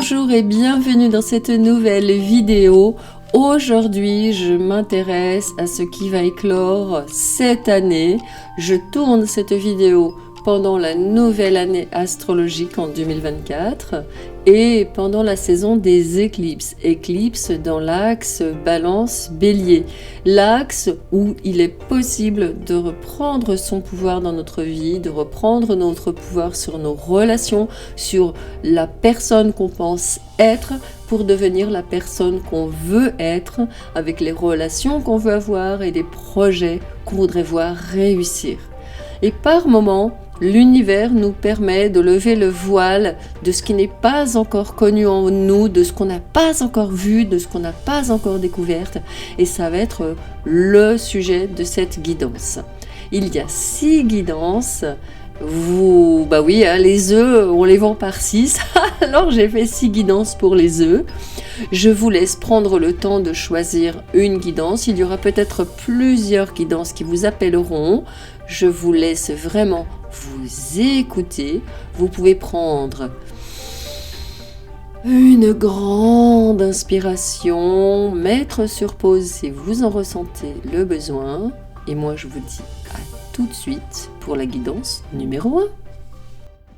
Bonjour et bienvenue dans cette nouvelle vidéo. Aujourd'hui, je m'intéresse à ce qui va éclore cette année. Je tourne cette vidéo pendant la nouvelle année astrologique en 2024 et pendant la saison des éclipses. Éclipses dans l'axe Balance-Bélier. L'axe où il est possible de reprendre son pouvoir dans notre vie, de reprendre notre pouvoir sur nos relations, sur la personne qu'on pense être pour devenir la personne qu'on veut être, avec les relations qu'on veut avoir et des projets qu'on voudrait voir réussir. Et par moments, l'univers nous permet de lever le voile de ce qui n'est pas encore connu en nous, de ce qu'on n'a pas encore vu, de ce qu'on n'a pas encore découvert. Et ça va être le sujet de cette guidance. Il y a 6 guidances. Les œufs, on les vend par 6. Alors j'ai fait 6 guidances pour les œufs. Je vous laisse prendre le temps de choisir une guidance. Il y aura peut-être plusieurs guidances qui vous appelleront. Je vous laisse vraiment vous écouter. Vous pouvez prendre une grande inspiration, mettre sur pause si vous en ressentez le besoin. Et moi, je vous dis à tout de suite pour la guidance numéro 1.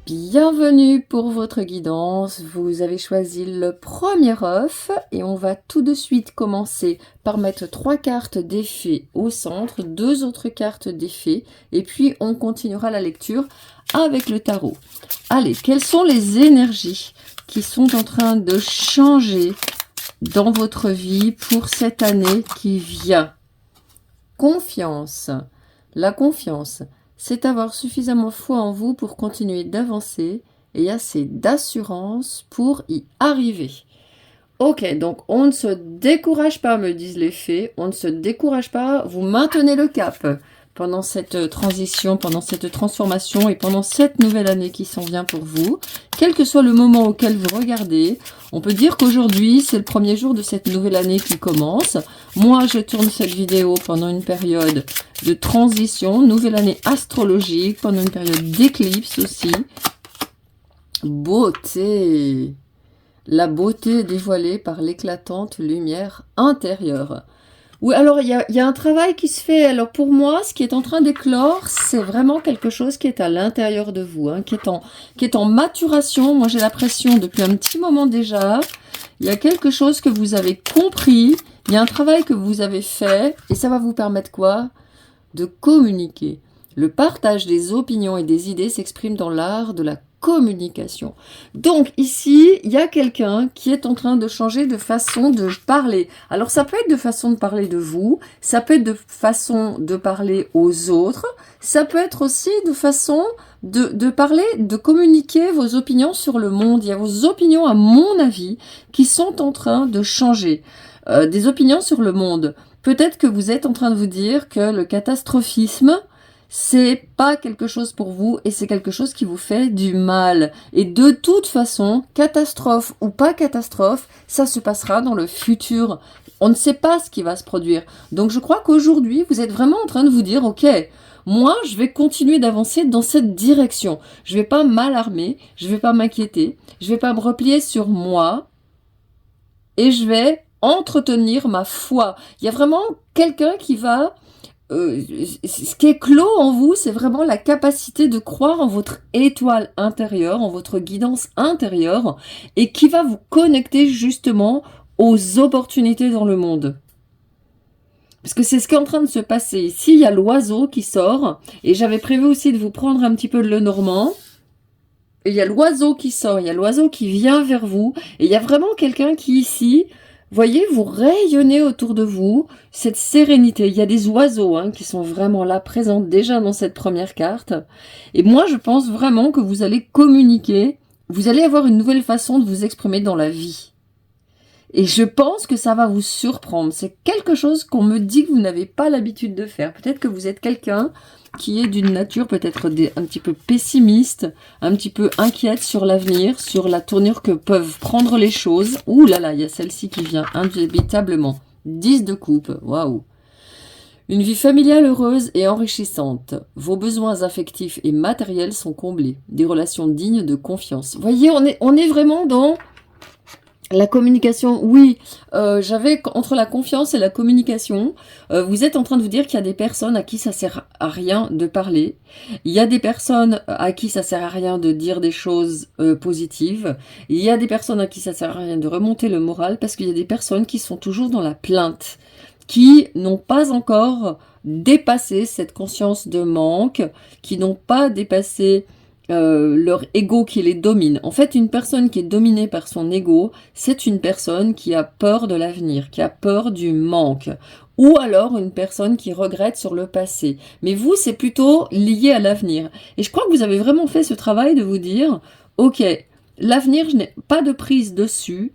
Bienvenue pour votre guidance. Vous avez choisi le premier œuf et on va tout de suite commencer par mettre 3 cartes d'effet au centre, 2 autres cartes d'effet et puis on continuera la lecture avec le tarot. Allez, quelles sont les énergies qui sont en train de changer dans votre vie pour cette année qui vient? Confiance. La confiance, c'est avoir suffisamment foi en vous pour continuer d'avancer et assez d'assurance pour y arriver. Ok, donc on ne se décourage pas, me disent les fées, on ne se décourage pas, vous maintenez le cap pendant cette transition, pendant cette transformation et pendant cette nouvelle année qui s'en vient pour vous. Quel que soit le moment auquel vous regardez, on peut dire qu'aujourd'hui, c'est le premier jour de cette nouvelle année qui commence. Moi, je tourne cette vidéo pendant une période de transition, nouvelle année astrologique, pendant une période d'éclipse aussi. Beauté. La beauté dévoilée par l'éclatante lumière intérieure. Oui, alors il y a un travail qui se fait. Alors pour moi, ce qui est en train d'éclore, c'est vraiment quelque chose qui est à l'intérieur de vous, hein, qui est en maturation. Moi, j'ai l'impression depuis un petit moment déjà, il y a quelque chose que vous avez compris, il y a un travail que vous avez fait, et ça va vous permettre quoi? De communiquer. Le partage des opinions et des idées s'exprime dans l'art de la communication. Donc ici, il y a quelqu'un qui est en train de changer de façon de parler. Alors ça peut être de façon de parler de vous, ça peut être de façon de parler aux autres, ça peut être aussi de façon de parler, de communiquer vos opinions sur le monde. Il y a vos opinions, à mon avis, qui sont en train de changer. Des opinions sur le monde. Peut-être que vous êtes en train de vous dire que le catastrophisme, c'est pas quelque chose pour vous et c'est quelque chose qui vous fait du mal. Et de toute façon, catastrophe ou pas catastrophe, ça se passera dans le futur. On ne sait pas ce qui va se produire. Donc je crois qu'aujourd'hui, vous êtes vraiment en train de vous dire, ok, moi je vais continuer d'avancer dans cette direction. Je vais pas m'alarmer, je vais pas m'inquiéter, je vais pas me replier sur moi et je vais entretenir ma foi. Il y a vraiment quelqu'un qui va... ce qui est clos en vous, c'est vraiment la capacité de croire en votre étoile intérieure, en votre guidance intérieure, et qui va vous connecter justement aux opportunités dans le monde. Parce que c'est ce qui est en train de se passer. Ici, il y a l'oiseau qui sort, et j'avais prévu aussi de vous prendre un petit peu de Lenormand. Et il y a l'oiseau qui sort, il y a l'oiseau qui vient vers vous, et il y a vraiment quelqu'un qui ici... Voyez, vous rayonnez autour de vous cette sérénité. Il y a des oiseaux qui sont vraiment là, présents déjà dans cette première carte. Et moi, je pense vraiment que vous allez communiquer. Vous allez avoir une nouvelle façon de vous exprimer dans la vie. Et je pense que ça va vous surprendre. C'est quelque chose qu'on me dit que vous n'avez pas l'habitude de faire. Peut-être que vous êtes quelqu'un qui est d'une nature peut-être un petit peu pessimiste, un petit peu inquiète sur l'avenir, sur la tournure que peuvent prendre les choses. Ouh là là, il y a celle-ci qui vient indubitablement. 10 de coupe, waouh. Une vie familiale heureuse et enrichissante. Vos besoins affectifs et matériels sont comblés. Des relations dignes de confiance. Vous voyez, on est vraiment dans La communication, oui, j'avais entre la confiance et la communication, vous êtes en train de vous dire qu'il y a des personnes à qui ça sert à rien de parler, il y a des personnes à qui ça sert à rien de dire des choses positives, il y a des personnes à qui ça sert à rien de remonter le moral, parce qu'il y a des personnes qui sont toujours dans la plainte, qui n'ont pas encore dépassé cette conscience de manque, qui n'ont pas dépassé leur ego qui les domine. En fait, une personne qui est dominée par son ego, c'est une personne qui a peur de l'avenir, qui a peur du manque. Ou alors une personne qui regrette sur le passé. Mais vous, c'est plutôt lié à l'avenir. Et je crois que vous avez vraiment fait ce travail de vous dire, ok, l'avenir, je n'ai pas de prise dessus,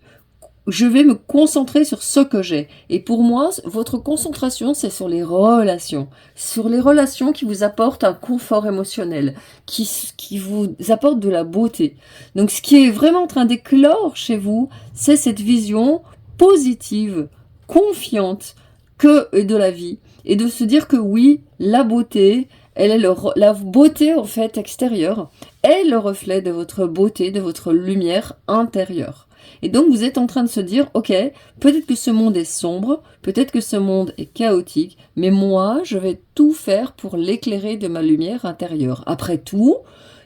je vais me concentrer sur ce que j'ai. Et pour moi, votre concentration, c'est sur les relations. Sur les relations qui vous apportent un confort émotionnel, qui vous apportent de la beauté. Donc ce qui est vraiment en train d'éclore chez vous, c'est cette vision positive, confiante de la vie. Et de se dire que oui, la beauté, elle est la beauté en fait extérieure, est le reflet de votre beauté, de votre lumière intérieure. Et donc vous êtes en train de se dire, ok, peut-être que ce monde est sombre, peut-être que ce monde est chaotique, mais moi, je vais tout faire pour l'éclairer de ma lumière intérieure. Après tout,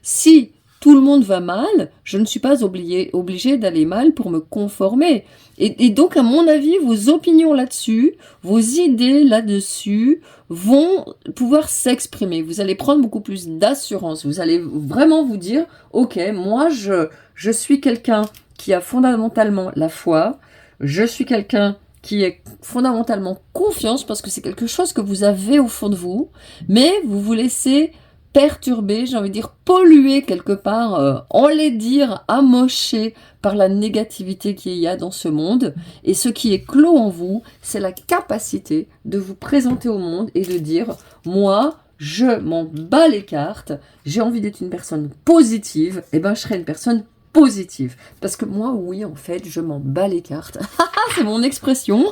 si tout le monde va mal, je ne suis pas obligée d'aller mal pour me conformer. Et donc, à mon avis, vos opinions là-dessus, vos idées là-dessus vont pouvoir s'exprimer. Vous allez prendre beaucoup plus d'assurance. Vous allez vraiment vous dire, ok, moi, je suis quelqu'un qui a fondamentalement la foi, je suis quelqu'un qui est fondamentalement confiance, parce que c'est quelque chose que vous avez au fond de vous, mais vous vous laissez perturber, j'ai envie de dire polluer quelque part, enlaidir, amocher par la négativité qu'il y a dans ce monde. Et ce qui est clos en vous, c'est la capacité de vous présenter au monde et de dire, moi, je m'en bats les cartes, j'ai envie d'être une personne positive, et ben je serai une personne positive. Parce que moi, oui, en fait, je m'en bats les cartes. C'est mon expression.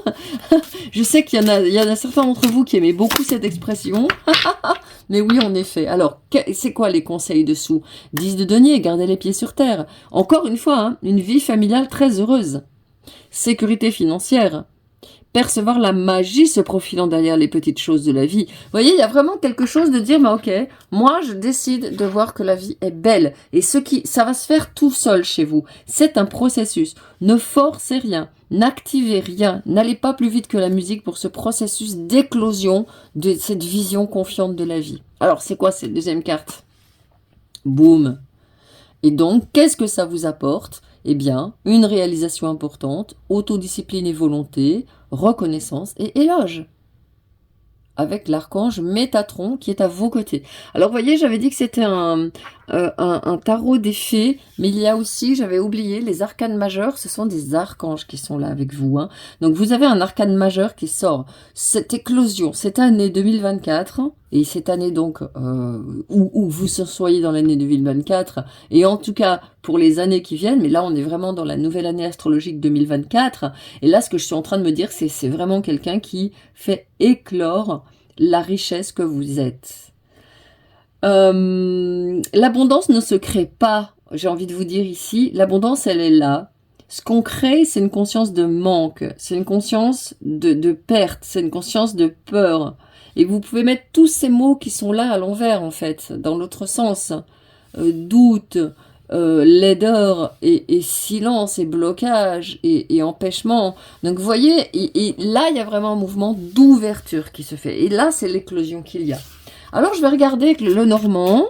Je sais qu'il y en a certains d'entre vous qui aimaient beaucoup cette expression. Mais oui, en effet. Alors, c'est quoi les conseils dessous? 10 de denier, gardez les pieds sur terre. Encore une fois, hein, une vie familiale très heureuse. Sécurité financière. Percevoir la magie se profilant derrière les petites choses de la vie. Vous voyez, il y a vraiment quelque chose de dire, mais ok, moi je décide de voir que la vie est belle. Et ça va se faire tout seul chez vous. C'est un processus. Ne forcez rien, n'activez rien, n'allez pas plus vite que la musique pour ce processus d'éclosion de cette vision confiante de la vie. Alors, c'est quoi cette deuxième carte? Boum. Et donc, qu'est-ce que ça vous apporte? Eh bien, une réalisation importante, autodiscipline et volonté, reconnaissance et éloge. Avec l'archange Métatron qui est à vos côtés. Alors, vous voyez, j'avais dit que c'était un tarot des fées, mais il y a aussi, j'avais oublié, les arcanes majeurs, ce sont des archanges qui sont là avec vous. Hein. Donc, vous avez un arcane majeur qui sort. Cette éclosion, cette année 2024, et cette année donc, où vous soyez dans l'année 2024, et en tout cas pour les années qui viennent, mais là on est vraiment dans la nouvelle année astrologique 2024, et là ce que je suis en train de me dire, c'est vraiment quelqu'un qui fait éclore la richesse que vous êtes. L'abondance ne se crée pas, j'ai envie de vous dire ici, l'abondance elle est là. Ce qu'on crée, c'est une conscience de manque, c'est une conscience de perte, c'est une conscience de peur. Et vous pouvez mettre tous ces mots qui sont là à l'envers, en fait, dans l'autre sens. Doute, laideur, et silence, et blocage, et empêchement. Donc, vous voyez, et là, il y a vraiment un mouvement d'ouverture qui se fait. Et là, c'est l'éclosion qu'il y a. Alors, je vais regarder avec le Normand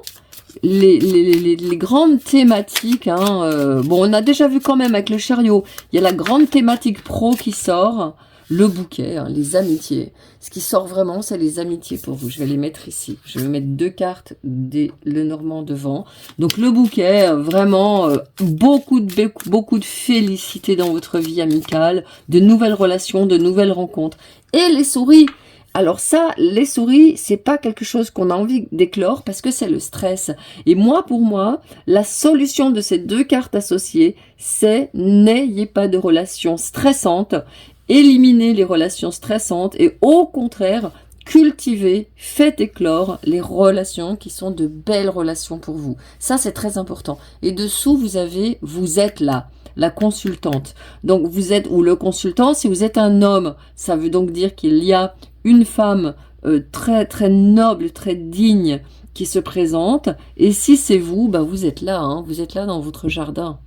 les grandes thématiques. Hein, bon, on a déjà vu quand même avec le chariot, il y a la grande thématique pro qui sort. Le bouquet, hein, les amitiés. Ce qui sort vraiment, c'est les amitiés pour vous. Je vais les mettre ici. Je vais mettre 2 cartes des Le Normand devant. Donc le bouquet, vraiment, beaucoup de félicité dans votre vie amicale, de nouvelles relations, de nouvelles rencontres. Et les souris. Alors ça, les souris, c'est pas quelque chose qu'on a envie d'éclore parce que c'est le stress. Et moi, pour moi, la solution de ces 2 cartes associées, c'est n'ayez pas de relations stressantes. Éliminez les relations stressantes et au contraire, cultivez, faites éclore les relations qui sont de belles relations pour vous. Ça, c'est très important. Et dessous, vous êtes là, la consultante. Donc, vous êtes, ou le consultant, si vous êtes un homme, ça veut donc dire qu'il y a une femme très, très noble, très digne qui se présente. Et si c'est vous, bah, vous êtes là, hein, vous êtes là dans votre jardin.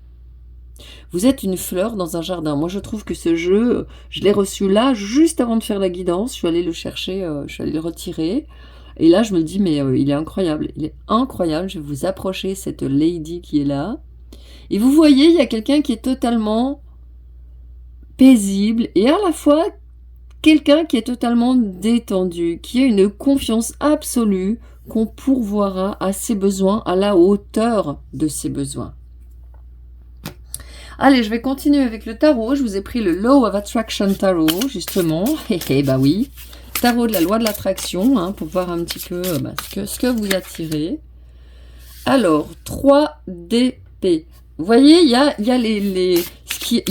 Vous êtes une fleur dans un jardin. Moi, je trouve que ce jeu, je l'ai reçu là, juste avant de faire la guidance. Je suis allée le chercher, je suis allée le retirer. Et là, je me dis, mais il est incroyable. Il est incroyable. Je vais vous approcher cette lady qui est là. Et vous voyez, il y a quelqu'un qui est totalement paisible et à la fois quelqu'un qui est totalement détendu, qui a une confiance absolue qu'on pourvoira à ses besoins, à la hauteur de ses besoins. Allez, je vais continuer avec le tarot. Je vous ai pris le Law of Attraction Tarot, justement. Bah oui. Tarot de la loi de l'attraction, hein, pour voir un petit peu ce que vous attirez. Alors, 3 d'épée. Vous voyez, il y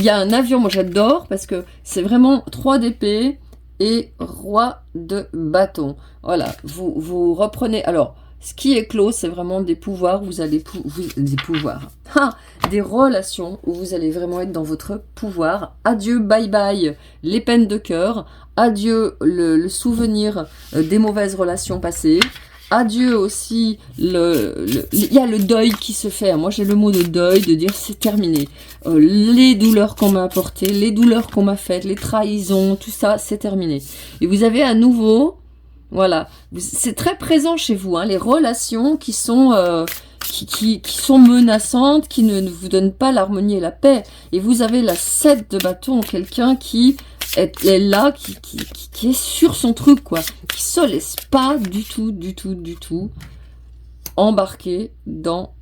a un avion. Moi, j'adore parce que c'est vraiment 3 d'épée et roi de bâton. Voilà, vous reprenez... Alors, ce qui est clos, c'est vraiment des pouvoirs. Vous allez... des pouvoirs. Des relations où vous allez vraiment être dans votre pouvoir. Adieu, bye bye, les peines de cœur. Adieu, le souvenir des mauvaises relations passées. Adieu aussi, il y a le deuil qui se fait. Moi, j'ai le mot de deuil, de dire c'est terminé. Les douleurs qu'on m'a apportées, les douleurs qu'on m'a faites, les trahisons, tout ça, c'est terminé. Et vous avez à nouveau, voilà, c'est très présent chez vous, hein, les relations qui sont sont menaçantes, qui ne vous donnent pas l'harmonie et la paix. Et vous avez la 7 de bâton, quelqu'un qui est là, qui est sur son truc, quoi, qui se laisse pas du tout embarquer dans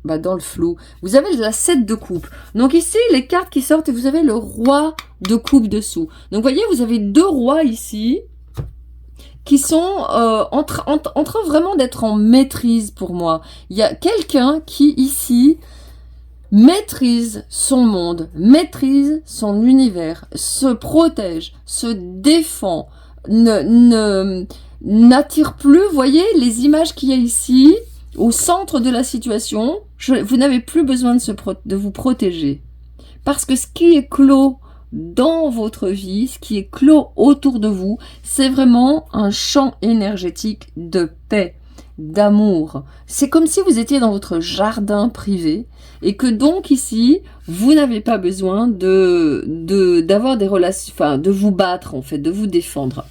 le flou. Vous avez la 7 de coupe. Donc ici, les cartes qui sortent, et vous avez le roi de coupe dessous. Donc vous voyez, vous avez 2 rois ici, qui sont en train vraiment d'être en maîtrise pour moi. Il y a quelqu'un qui, ici, maîtrise son monde, maîtrise son univers, se protège, se défend, n'attire plus, vous voyez, les images qu'il y a ici, au centre de la situation, vous n'avez plus besoin de vous protéger. Parce que ce qui est clos dans votre vie, ce qui est clos autour de vous, c'est vraiment un champ énergétique de paix, d'amour. C'est comme si vous étiez dans votre jardin privé et que donc ici, vous n'avez pas besoin d'avoir des relations, enfin de vous battre en fait, de vous défendre.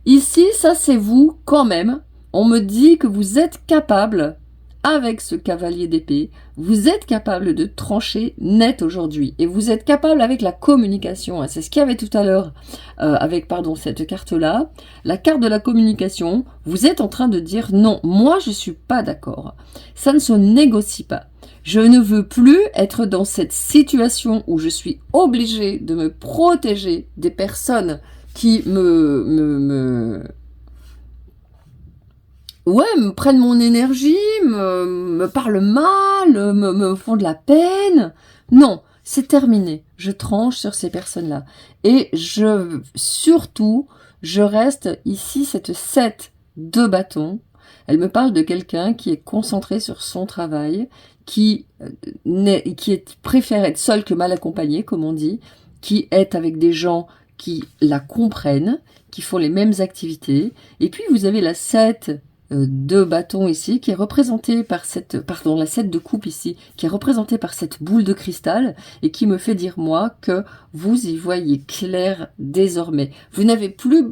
Ici, ça c'est vous quand même. On me dit que vous êtes capable, avec ce cavalier d'épée, vous êtes capable de trancher net aujourd'hui. Et vous êtes capable avec la communication. C'est ce qu'il y avait tout à l'heure avec cette carte-là. La carte de la communication, vous êtes en train de dire non, moi je suis pas d'accord. Ça ne se négocie pas. Je ne veux plus être dans cette situation où je suis obligée de me protéger des personnes qui me prennent mon énergie, me parlent mal, me font de la peine. Non, c'est terminé. Je tranche sur ces personnes-là. Et surtout, je reste ici, cette 7 de bâton. Elle me parle de quelqu'un qui est concentré sur son travail, qui préfère être seul que mal accompagné, comme on dit, qui est avec des gens qui la comprennent, qui font les mêmes activités. Et puis, vous avez la 7 de bâton ici, qui est représentée par la 7 de coupe ici, qui est représentée par cette boule de cristal, et qui me fait dire, moi, que vous y voyez clair désormais. Vous n'avez plus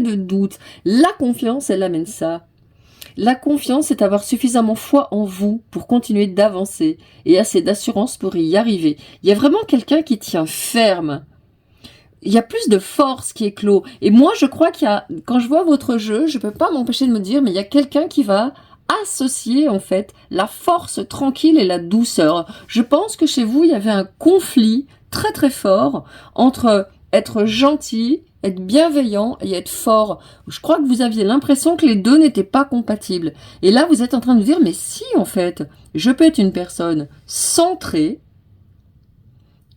de doute. La confiance, elle amène ça. La confiance, c'est avoir suffisamment foi en vous pour continuer d'avancer, et assez d'assurance pour y arriver. Il y a vraiment quelqu'un qui tient ferme. Il y a plus de force qui est clos. Et moi, je crois quand je vois votre jeu, je peux pas m'empêcher de me dire, mais il y a quelqu'un qui va associer, en fait, la force tranquille et la douceur. Je pense que chez vous, il y avait un conflit très très fort entre être gentil, être bienveillant et être fort. Je crois que vous aviez l'impression que les deux n'étaient pas compatibles. Et là, vous êtes en train de vous dire, mais si, en fait, je peux être une personne centrée,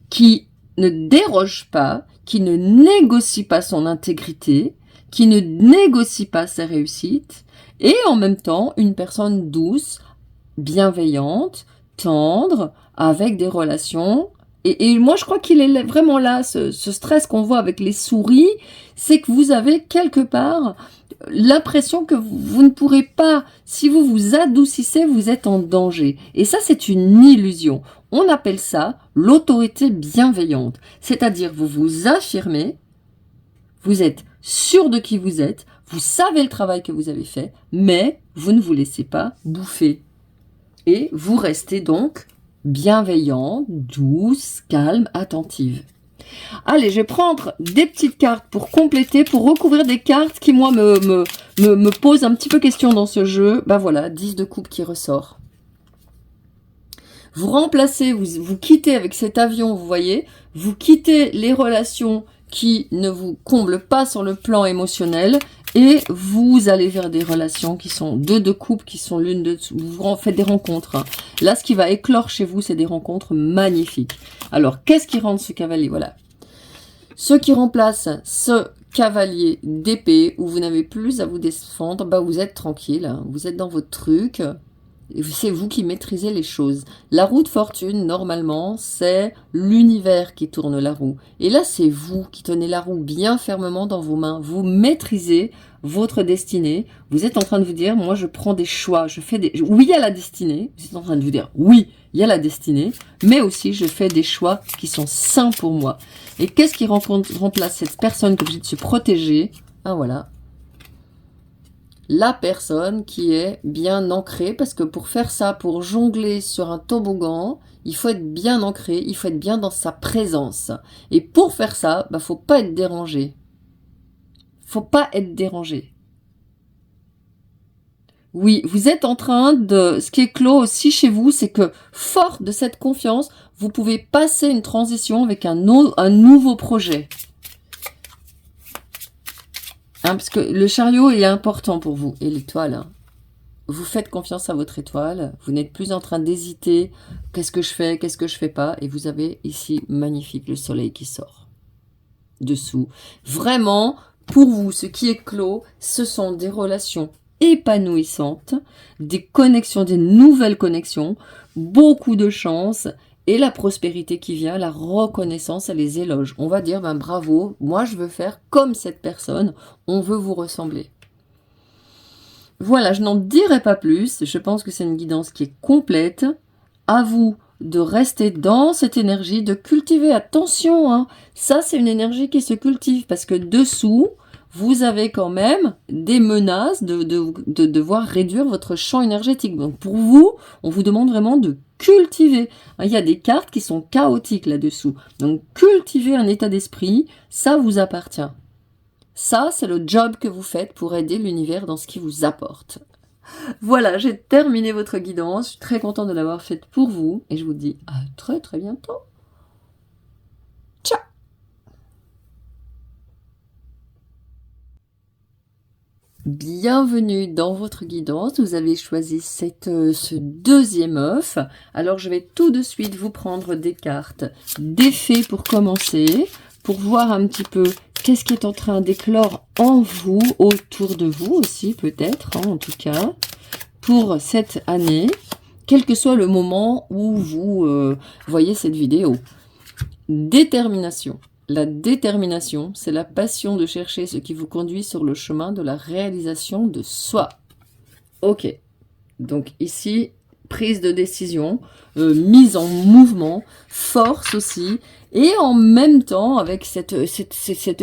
qui ne déroge pas, qui ne négocie pas son intégrité, qui ne négocie pas sa réussite, et en même temps une personne douce, bienveillante, tendre, avec des relations. Et moi, je crois qu'il est vraiment là, ce stress qu'on voit avec les souris, c'est que vous avez quelque part l'impression que vous ne pourrez pas, si vous vous adoucissez, vous êtes en danger. Et ça, c'est une illusion. On appelle ça l'autorité bienveillante. C'est-à-dire, vous vous affirmez, vous êtes sûr de qui vous êtes, vous savez le travail que vous avez fait, mais vous ne vous laissez pas bouffer. Et vous restez donc bienveillante, douce, calme, attentive. Allez, je vais prendre des petites cartes pour compléter, pour recouvrir des cartes qui, moi, me posent un petit peu question dans ce jeu. Ben voilà, 10 de coupe qui ressort. Vous remplacez, vous quittez avec cet avion, vous voyez, vous quittez les relations qui ne vous comblent pas sur le plan émotionnel et vous allez vers des relations qui sont deux de coupe, qui sont l'une de... Vous faites des rencontres. Là, ce qui va éclore chez vous, c'est des rencontres magnifiques. Alors, qu'est-ce qui rend ce cavalier? Voilà. Ce qui remplace ce cavalier d'épée où vous n'avez plus à vous défendre, bah vous êtes tranquille, hein, vous êtes dans votre truc. C'est vous qui maîtrisez les choses. La roue de fortune, normalement, c'est l'univers qui tourne la roue. Et là, c'est vous qui tenez la roue bien fermement dans vos mains. Vous maîtrisez votre destinée. Vous êtes en train de vous dire, moi, je prends des choix. Je fais des... Oui, il y a la destinée. Vous êtes en train de vous dire, oui, il y a la destinée. Mais aussi, je fais des choix qui sont sains pour moi. Et qu'est-ce qui remplace cette personne qui est obligée de se protéger? Ah, voilà. La personne qui est bien ancrée, parce que pour faire ça, pour jongler sur un toboggan, il faut être bien ancré, il faut être bien dans sa présence. Et pour faire ça, bah, faut pas être dérangé. Faut pas être dérangé. Oui, vous êtes en train de... Ce qui est clos aussi chez vous, c'est que, fort de cette confiance, vous pouvez passer une transition avec un nouveau projet. Hein, parce que le chariot est important pour vous, et l'étoile. Hein. Vous faites confiance à votre étoile, vous n'êtes plus en train d'hésiter, qu'est-ce que je fais pas, et vous avez ici, magnifique, le soleil qui sort dessous. Vraiment, pour vous, ce qui est clos, ce sont des relations épanouissantes, des connexions, des nouvelles connexions, beaucoup de chance, et la prospérité qui vient, la reconnaissance et les éloges. On va dire, ben bravo, moi je veux faire comme cette personne, on veut vous ressembler. Voilà, je n'en dirai pas plus, je pense que c'est une guidance qui est complète. À vous de rester dans cette énergie, de cultiver, attention, hein, ça c'est une énergie qui se cultive, parce que dessous, vous avez quand même des menaces de devoir réduire votre champ énergétique. Donc pour vous, on vous demande vraiment de cultiver. Il y a des cartes qui sont chaotiques là-dessous. Donc cultiver un état d'esprit, ça vous appartient. Ça, c'est le job que vous faites pour aider l'univers dans ce qui vous apporte. Voilà, j'ai terminé votre guidance. Je suis très contente de l'avoir faite pour vous. Et je vous dis à très très bientôt. Ciao! Bienvenue dans votre guidance, vous avez choisi ce deuxième œuf. Alors je vais tout de suite vous prendre des cartes d'effet pour commencer, pour voir un petit peu qu'est-ce qui est en train d'éclore en vous, autour de vous aussi peut-être, hein, en tout cas, pour cette année, quel que soit le moment où vous voyez cette vidéo. Détermination. La détermination, c'est la passion de chercher ce qui vous conduit sur le chemin de la réalisation de soi. Ok, donc ici, prise de décision, mise en mouvement, force aussi, et en même temps, avec cette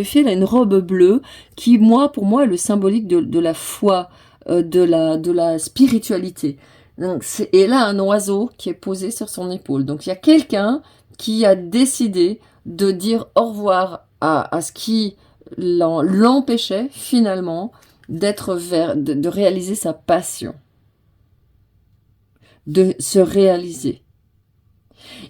fille, là, une robe bleue, qui, pour moi, est le symbolique de la foi, de la spiritualité. Donc, et là, un oiseau qui est posé sur son épaule. Donc, il y a quelqu'un qui a décidé de dire au revoir à ce qui l'empêchait finalement de réaliser sa passion, de se réaliser.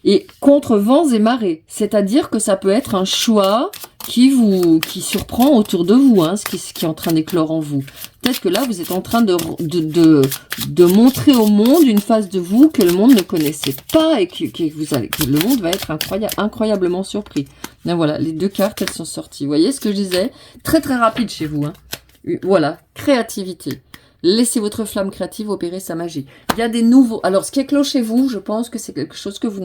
Et contre vents et marées, c'est-à-dire que ça peut être un choix qui surprend autour de vous, hein, ce qui est en train d'éclore en vous. Peut-être que là, vous êtes en train de montrer au monde une face de vous que le monde ne connaissait pas et que le monde va être incroyablement surpris. Là, voilà, les 2 cartes, elles sont sorties. Vous voyez ce que je disais? Très très rapide chez vous. Hein. Voilà, créativité. Laissez votre flamme créative opérer sa magie. Il y a des nouveaux... Alors, ce qui éclore chez vous, je pense que c'est quelque chose que vous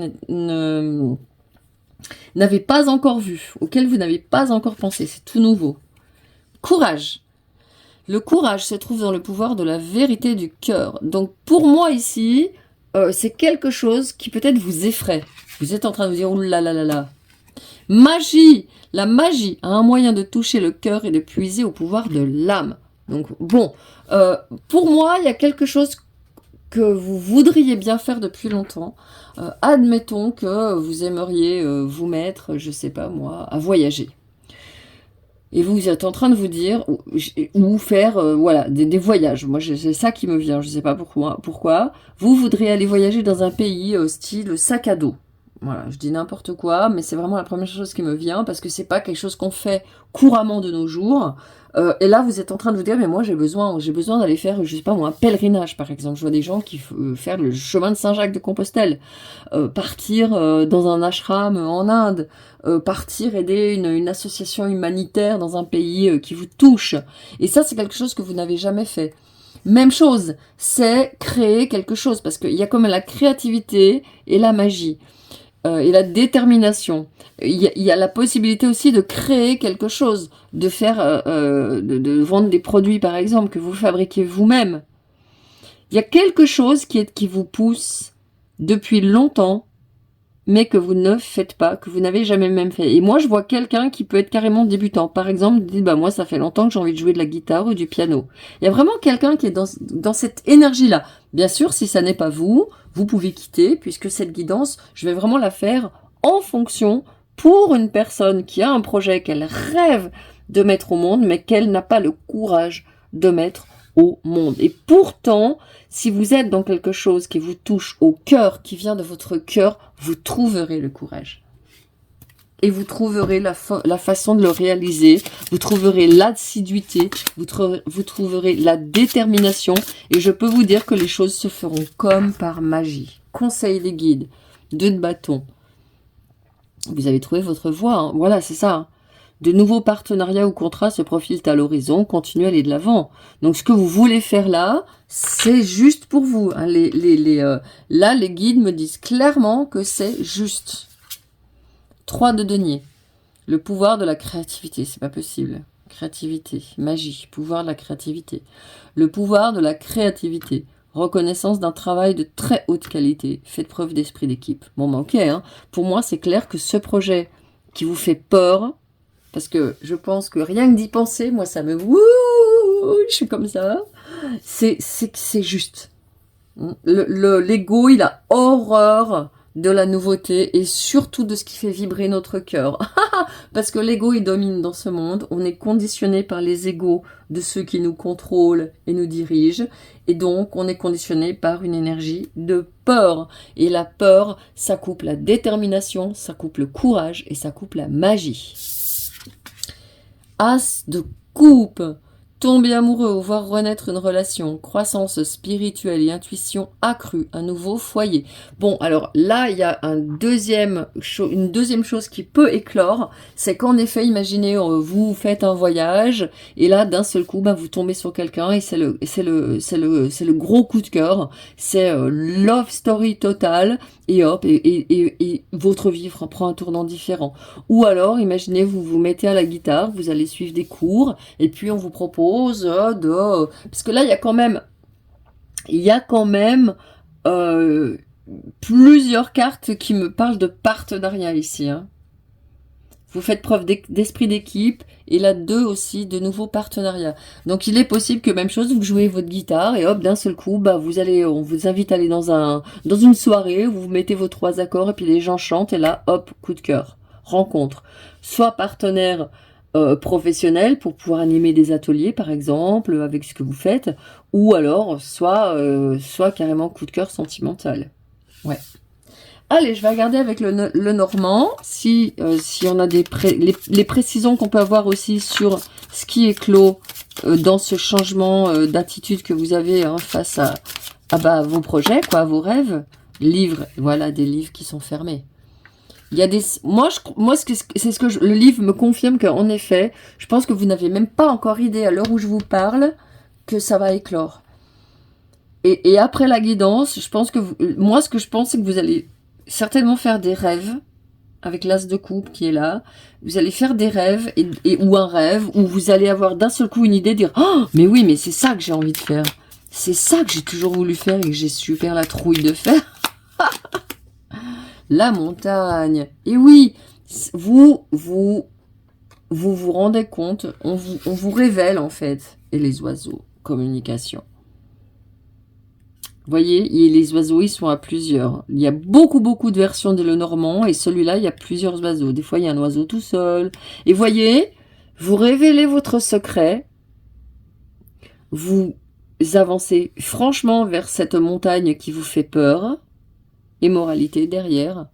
n'avez pas encore vu, auquel vous n'avez pas encore pensé. C'est tout nouveau. Courage. Le courage se trouve dans le pouvoir de la vérité du cœur. Donc, pour moi, ici, c'est quelque chose qui peut-être vous effraie. Vous êtes en train de vous dire, ouh là là là là. Magie. La magie a un moyen de toucher le cœur et de puiser au pouvoir de l'âme. Donc, bon, pour moi, il y a quelque chose que vous voudriez bien faire depuis longtemps. Admettons que vous aimeriez vous mettre, je sais pas moi, à voyager. Et vous êtes en train de vous dire, ou faire voilà, des voyages. Moi, c'est ça qui me vient, je sais pas pourquoi. Vous voudriez aller voyager dans un pays style sac à dos. Voilà, je dis n'importe quoi, mais c'est vraiment la première chose qui me vient, parce que c'est pas quelque chose qu'on fait couramment de nos jours. Et là, vous êtes en train de vous dire, mais moi, j'ai besoin d'aller faire, je sais pas moi, un pèlerinage, par exemple. Je vois des gens qui faire le chemin de Saint-Jacques-de-Compostelle, partir dans un ashram en Inde, partir aider une association humanitaire dans un pays qui vous touche. Et ça, c'est quelque chose que vous n'avez jamais fait. Même chose, c'est créer quelque chose, parce qu'il y a comme la créativité et la magie. Et la détermination. Il y a la possibilité aussi de créer quelque chose, de faire, de vendre des produits par exemple que vous fabriquez vous-même. Il y a quelque chose qui vous pousse depuis longtemps, mais que vous ne faites pas, que vous n'avez jamais même fait. Et moi, je vois quelqu'un qui peut être carrément débutant. Par exemple, dit, bah moi, ça fait longtemps que j'ai envie de jouer de la guitare ou du piano. Il y a vraiment quelqu'un qui est dans cette énergie-là. Bien sûr, si ça n'est pas vous, vous pouvez quitter, puisque cette guidance, je vais vraiment la faire en fonction pour une personne qui a un projet qu'elle rêve de mettre au monde, mais qu'elle n'a pas le courage de mettre au monde. Et pourtant, si vous êtes dans quelque chose qui vous touche au cœur, qui vient de votre cœur, vous trouverez le courage. Et vous trouverez la façon de le réaliser, vous trouverez l'assiduité, vous trouverez la détermination, et je peux vous dire que les choses se feront comme par magie. Conseil des guides, 2 de bâton. Vous avez trouvé votre voie, hein. Voilà, c'est ça. Hein. De nouveaux partenariats ou contrats se profilent à l'horizon, continuez à aller de l'avant. Donc ce que vous voulez faire là, c'est juste pour vous. Hein. Là, les guides me disent clairement que c'est juste. 3 de denier. Le pouvoir de la créativité, c'est pas possible. Créativité, magie, pouvoir de la créativité. Le pouvoir de la créativité. Reconnaissance d'un travail de très haute qualité. Faites preuve d'esprit d'équipe. Bon, ben ok, hein. Pour moi, c'est clair que ce projet qui vous fait peur, parce que je pense que rien que d'y penser, moi, ça me... Wouh, je suis comme ça. C'est juste. L'ego, il a horreur de la nouveauté et surtout de ce qui fait vibrer notre cœur. Parce que l'ego, il domine dans ce monde. On est conditionné par les égos de ceux qui nous contrôlent et nous dirigent. Et donc, on est conditionné par une énergie de peur. Et la peur, ça coupe la détermination, ça coupe le courage et ça coupe la magie. As de coupe. Tomber amoureux ou voir renaître une relation, croissance spirituelle et intuition accrue, un nouveau foyer. Bon, alors là, il y a une deuxième chose qui peut éclore, c'est qu'en effet, imaginez, vous faites un voyage, et là, d'un seul coup, vous tombez sur quelqu'un, et c'est le gros coup de cœur, c'est love story total, et hop, et votre vie prend un tournant différent. Ou alors, imaginez, vous vous mettez à la guitare, vous allez suivre des cours, et puis on vous propose parce que là il y a quand même plusieurs cartes qui me parlent de partenariat ici, hein. Vous faites preuve d'esprit d'équipe, et là 2 aussi de nouveaux partenariats. Donc il est possible que même chose, vous jouez votre guitare et hop, d'un seul coup, on vous invite à aller dans une soirée où vous mettez vos 3 accords et puis les gens chantent, et là hop, coup de cœur, rencontre. Soit partenaire professionnel pour pouvoir animer des ateliers par exemple avec ce que vous faites, ou alors soit carrément coup de cœur sentimental. Ouais. Allez, je vais regarder avec le normand si on a les précisions qu'on peut avoir aussi sur ce qui est clos dans ce changement d'attitude que vous avez hein, face à vos projets, quoi, à vos rêves. Livres, voilà, des livres qui sont fermés. Il y a des... Moi, c'est ce que le livre me confirme qu'en effet, je pense que vous n'avez même pas encore idée à l'heure où je vous parle que ça va éclore. Et après la guidance, je pense que moi, ce que je pense, c'est que vous allez certainement faire des rêves avec l'as de coupe qui est là. Vous allez faire des rêves ou un rêve où vous allez avoir d'un seul coup une idée, dire oh, mais oui, mais c'est ça que j'ai envie de faire. C'est ça que j'ai toujours voulu faire et que j'ai su faire la trouille de faire. La montagne. Et oui, vous rendez compte, on vous révèle en fait. Et les oiseaux, communication. Vous voyez, les oiseaux, ils sont à plusieurs. Il y a beaucoup de versions de Lenormand et celui-là, il y a plusieurs oiseaux. Des fois, il y a un oiseau tout seul. Et voyez, vous révélez votre secret. Vous avancez franchement vers cette montagne qui vous fait peur. Et moralité, derrière,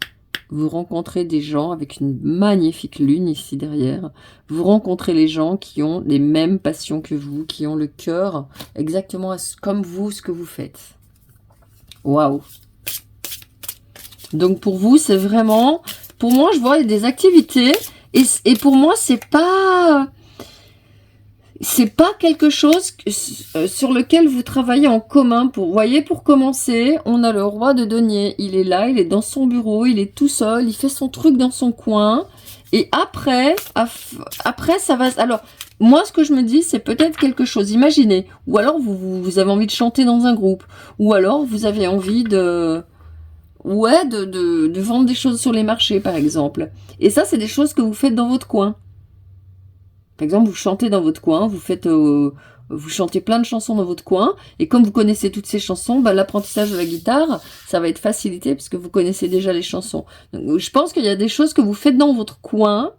vous rencontrez des gens avec une magnifique lune ici derrière. Vous rencontrez les gens qui ont les mêmes passions que vous, qui ont le cœur exactement comme vous, ce que vous faites. Waouh! Donc pour vous, c'est vraiment... Pour moi, je vois des activités et pour moi, c'est pas quelque chose sur lequel vous travaillez en commun. Vous voyez, pour commencer, on a le roi de denier. Il est là, il est dans son bureau, il est tout seul, il fait son truc dans son coin. Et après ça va... Alors, moi, ce que je me dis, c'est peut-être quelque chose. Imaginez. Ou alors, vous avez envie de chanter dans un groupe. Ou alors, vous avez envie de... Ouais, de vendre des choses sur les marchés, par exemple. Et ça, c'est des choses que vous faites dans votre coin. Par exemple, vous chantez dans votre coin, vous chantez plein de chansons dans votre coin, et comme vous connaissez toutes ces chansons, bah, l'apprentissage de la guitare, ça va être facilité parce que vous connaissez déjà les chansons. Donc, je pense qu'il y a des choses que vous faites dans votre coin,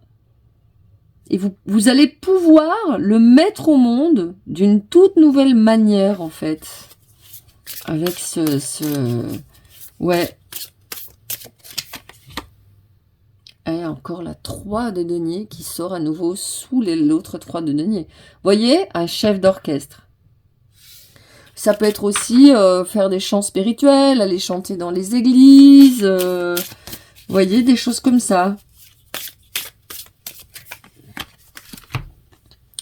et vous allez pouvoir le mettre au monde d'une toute nouvelle manière, en fait. Avec ouais. Et encore la 3 de denier qui sort à nouveau sous l'autre 3 de denier. Voyez, un chef d'orchestre. Ça peut être aussi faire des chants spirituels, aller chanter dans les églises. Voyez, des choses comme ça.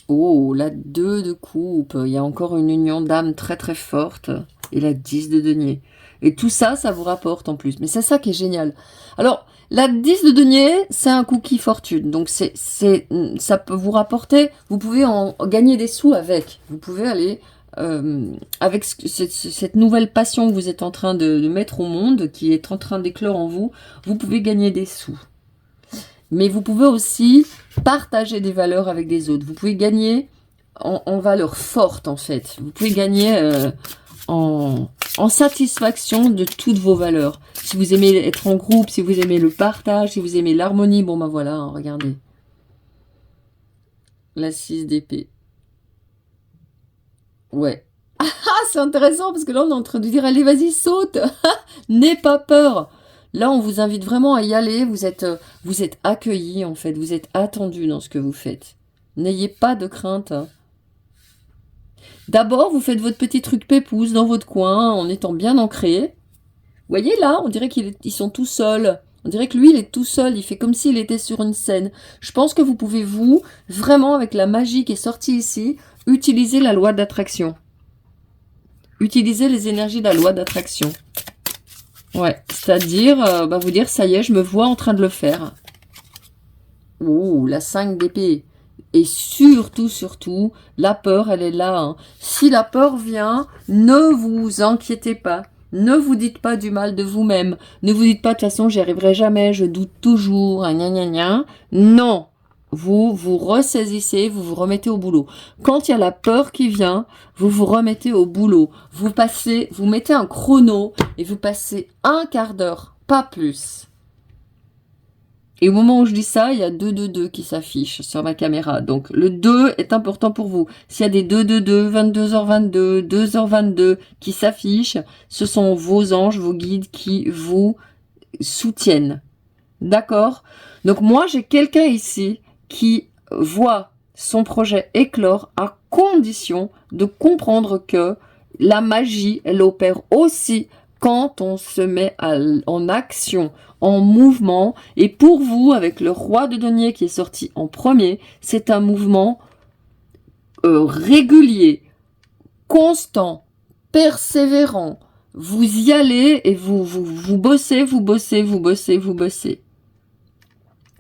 Oh, la 2 de coupe. Il y a encore une union d'âme très très forte. Et la 10 de denier. Et tout ça, ça vous rapporte en plus. Mais c'est ça qui est génial. Alors, la 10 de denier, c'est un cookie fortune. Donc, ça peut vous rapporter. Vous pouvez en gagner des sous avec. Vous pouvez aller avec cette nouvelle passion que vous êtes en train de mettre au monde, qui est en train d'éclore en vous. Vous pouvez gagner des sous. Mais vous pouvez aussi partager des valeurs avec des autres. Vous pouvez gagner en valeurs fortes, en fait. Vous pouvez gagner en satisfaction de toutes vos valeurs. Si vous aimez être en groupe, si vous aimez le partage, si vous aimez l'harmonie, bon ben voilà, hein, regardez. La 6 d'épée. Ouais. Ah, c'est intéressant parce que là on est en train de dire, allez vas-y, saute. N'aie pas peur. Là, on vous invite vraiment à y aller. Vous êtes accueillis, en fait. Vous êtes attendus dans ce que vous faites. N'ayez pas de crainte. Hein. D'abord, vous faites votre petit truc pépouze dans votre coin, en étant bien ancré. Vous voyez, là, on dirait qu'ils sont tout seuls. On dirait que lui, il est tout seul. Il fait comme s'il était sur une scène. Je pense que vous pouvez, vous, vraiment, avec la magie qui est sortie ici, utiliser la loi d'attraction. Utiliser les énergies de la loi d'attraction. Ouais, c'est-à-dire, vous dire, ça y est, je me vois en train de le faire. Ouh, la 5 d'épée. Et surtout, la peur, elle est là. Hein. Si la peur vient, ne vous inquiétez pas. Ne vous dites pas du mal de vous-même. Ne vous dites pas, de toute façon, j'y arriverai jamais, je doute toujours, gna gna gna. Non. Vous vous ressaisissez, vous vous remettez au boulot. Quand il y a la peur qui vient, vous vous remettez au boulot. Vous mettez un chrono et vous passez un quart d'heure, pas plus. Et au moment où je dis ça, il y a 2 qui s'affichent sur ma caméra. Donc le 2 est important pour vous. S'il y a des 2, 22h22, 2h22 qui s'affichent, ce sont vos anges, vos guides qui vous soutiennent. D'accord? Donc moi, j'ai quelqu'un ici qui voit son projet éclore à condition de comprendre que la magie, elle opère aussi quand on se met en action, en mouvement. Et pour vous, avec le roi de denier qui est sorti en premier, c'est un mouvement régulier, constant, persévérant. Vous y allez et vous bossez, vous bossez, vous bossez, vous bossez.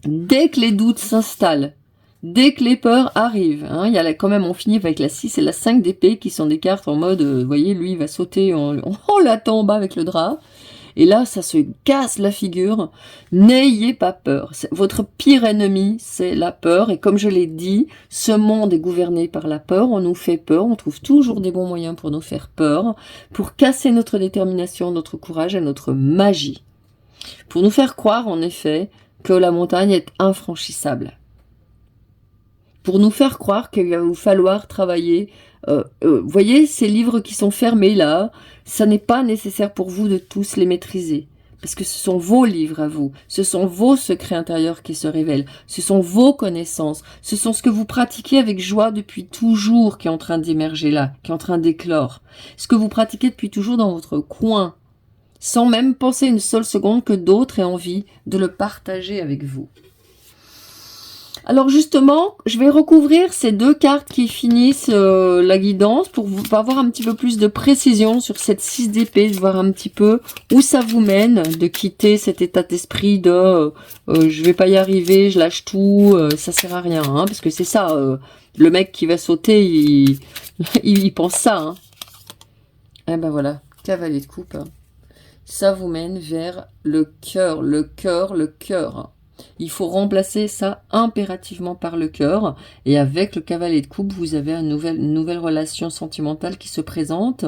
Dès que les doutes s'installent, dès que les peurs arrivent, hein, il y a quand même, on finit avec la 6 et la 5 d'épée qui sont des cartes en mode, vous voyez, lui il va sauter, on l'attend en bas avec le drap. Et là, ça se casse la figure. N'ayez pas peur. Votre pire ennemi, c'est la peur. Et comme je l'ai dit, ce monde est gouverné par la peur. On nous fait peur. On trouve toujours des bons moyens pour nous faire peur, pour casser notre détermination, notre courage et notre magie. Pour nous faire croire, en effet, que la montagne est infranchissable. Pour nous faire croire qu'il va vous falloir travailler. Voyez, ces livres qui sont fermés là, ça n'est pas nécessaire pour vous de tous les maîtriser. Parce que ce sont vos livres à vous, ce sont vos secrets intérieurs qui se révèlent, ce sont vos connaissances, ce sont ce que vous pratiquez avec joie depuis toujours qui est en train d'émerger là, qui est en train d'éclore. Ce que vous pratiquez depuis toujours dans votre coin, sans même penser une seule seconde que d'autres aient envie de le partager avec vous. Alors justement, je vais recouvrir ces deux cartes qui finissent la guidance pour avoir un petit peu plus de précision sur cette 6 d'épée, de voir un petit peu où ça vous mène, de quitter cet état d'esprit de je vais pas y arriver, je lâche tout, ça sert à rien, hein, parce que c'est ça, le mec qui va sauter, il pense ça. Hein. Et ben voilà, cavalier de coupe. Ça vous mène vers le cœur, le cœur, le cœur. Il faut remplacer ça impérativement par le cœur. Et avec le cavalier de coupe, vous avez une nouvelle relation sentimentale qui se présente.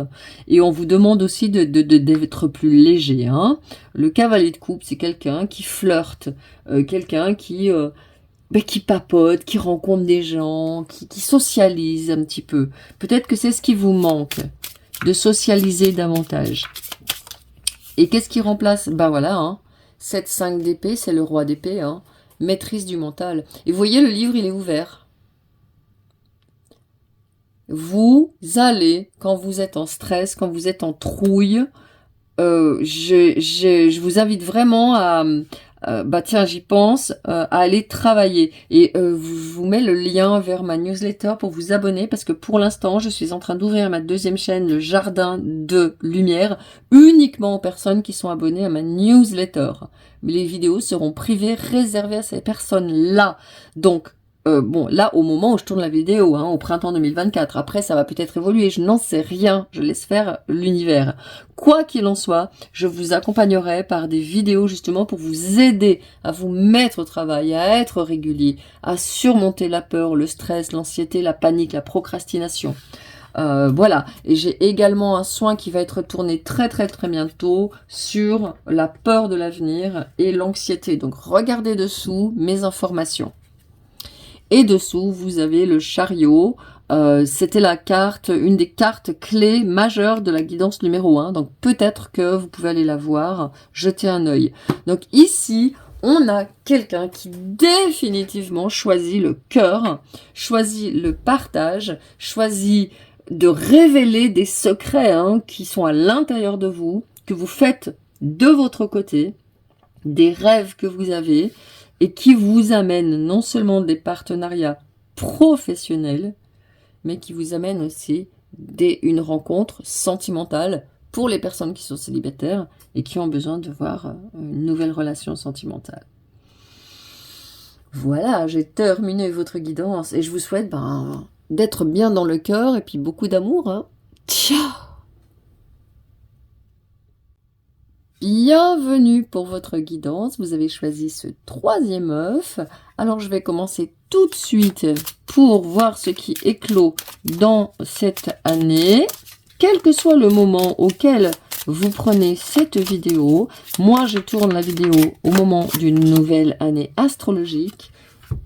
Et on vous demande aussi d'être plus léger. Hein. Le cavalier de coupe, c'est quelqu'un qui flirte, quelqu'un qui papote, qui rencontre des gens, qui socialise un petit peu. Peut-être que c'est ce qui vous manque, de socialiser davantage. Et qu'est-ce qui remplace? Bah voilà, hein. Cette 5 d'épée, c'est le roi d'épée, hein. Maîtrise du mental. Et vous voyez, le livre, il est ouvert. Vous allez, quand vous êtes en stress, quand vous êtes en trouille, je vous invite vraiment à... tiens, j'y pense, à aller travailler. Et je vous mets le lien vers ma newsletter pour vous abonner, parce que pour l'instant, je suis en train d'ouvrir ma deuxième chaîne, le Jardin de Lumière, uniquement aux personnes qui sont abonnées à ma newsletter. Mais les vidéos seront privées, réservées à ces personnes-là. Donc, bon, là, au moment où je tourne la vidéo, hein, au printemps 2024, après, ça va peut-être évoluer, je n'en sais rien, je laisse faire l'univers. Quoi qu'il en soit, je vous accompagnerai par des vidéos justement pour vous aider à vous mettre au travail, à être régulier, à surmonter la peur, le stress, l'anxiété, la panique, la procrastination. Voilà, et j'ai également un soin qui va être tourné très bientôt sur la peur de l'avenir et l'anxiété. Donc regardez dessous mes informations. Et dessous, vous avez le chariot. C'était la carte, une des cartes clés majeures de la guidance numéro 1. Donc peut-être que vous pouvez aller la voir, jeter un œil. Donc ici, on a quelqu'un qui définitivement choisit le cœur, choisit le partage, choisit de révéler des secrets qui sont à l'intérieur de vous, que vous faites de votre côté, des rêves que vous avez, et qui vous amènent non seulement des partenariats professionnels, mais qui vous amènent aussi une rencontre sentimentale pour les personnes qui sont célibataires et qui ont besoin de voir une nouvelle relation sentimentale. Voilà, j'ai terminé votre guidance et je vous souhaite d'être bien dans le cœur et puis beaucoup d'amour. Hein. Ciao! Bienvenue pour votre guidance. Vous avez choisi ce 3e œuf. Alors, je vais commencer tout de suite pour voir ce qui éclot dans cette année. Quel que soit le moment auquel vous prenez cette vidéo, moi, je tourne la vidéo au moment d'une nouvelle année astrologique.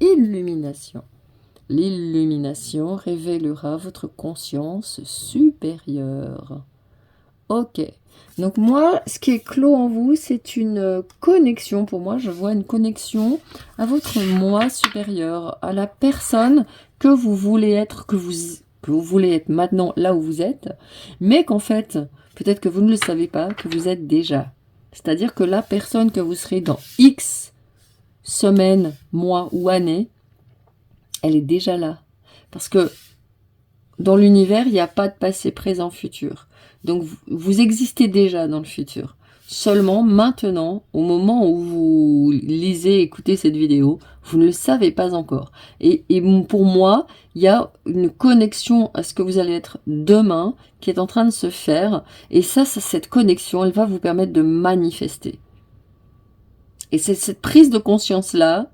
Illumination. L'illumination révélera votre conscience supérieure. Ok. Donc moi, ce qui est clos en vous, c'est une connexion. Pour moi, je vois une connexion à votre moi supérieur, à la personne que vous voulez être, que vous voulez être maintenant là où vous êtes, mais qu'en fait, peut-être que vous ne le savez pas, que vous êtes déjà. C'est-à-dire que la personne que vous serez dans X semaines, mois ou années, elle est déjà là. Parce que dans l'univers, il n'y a pas de passé, présent, futur. Donc, vous existez déjà dans le futur. Seulement, maintenant, au moment où vous lisez, écoutez cette vidéo, vous ne le savez pas encore. Et pour moi, il y a une connexion à ce que vous allez être demain qui est en train de se faire. Et cette connexion, elle va vous permettre de manifester. Et c'est cette prise de conscience-là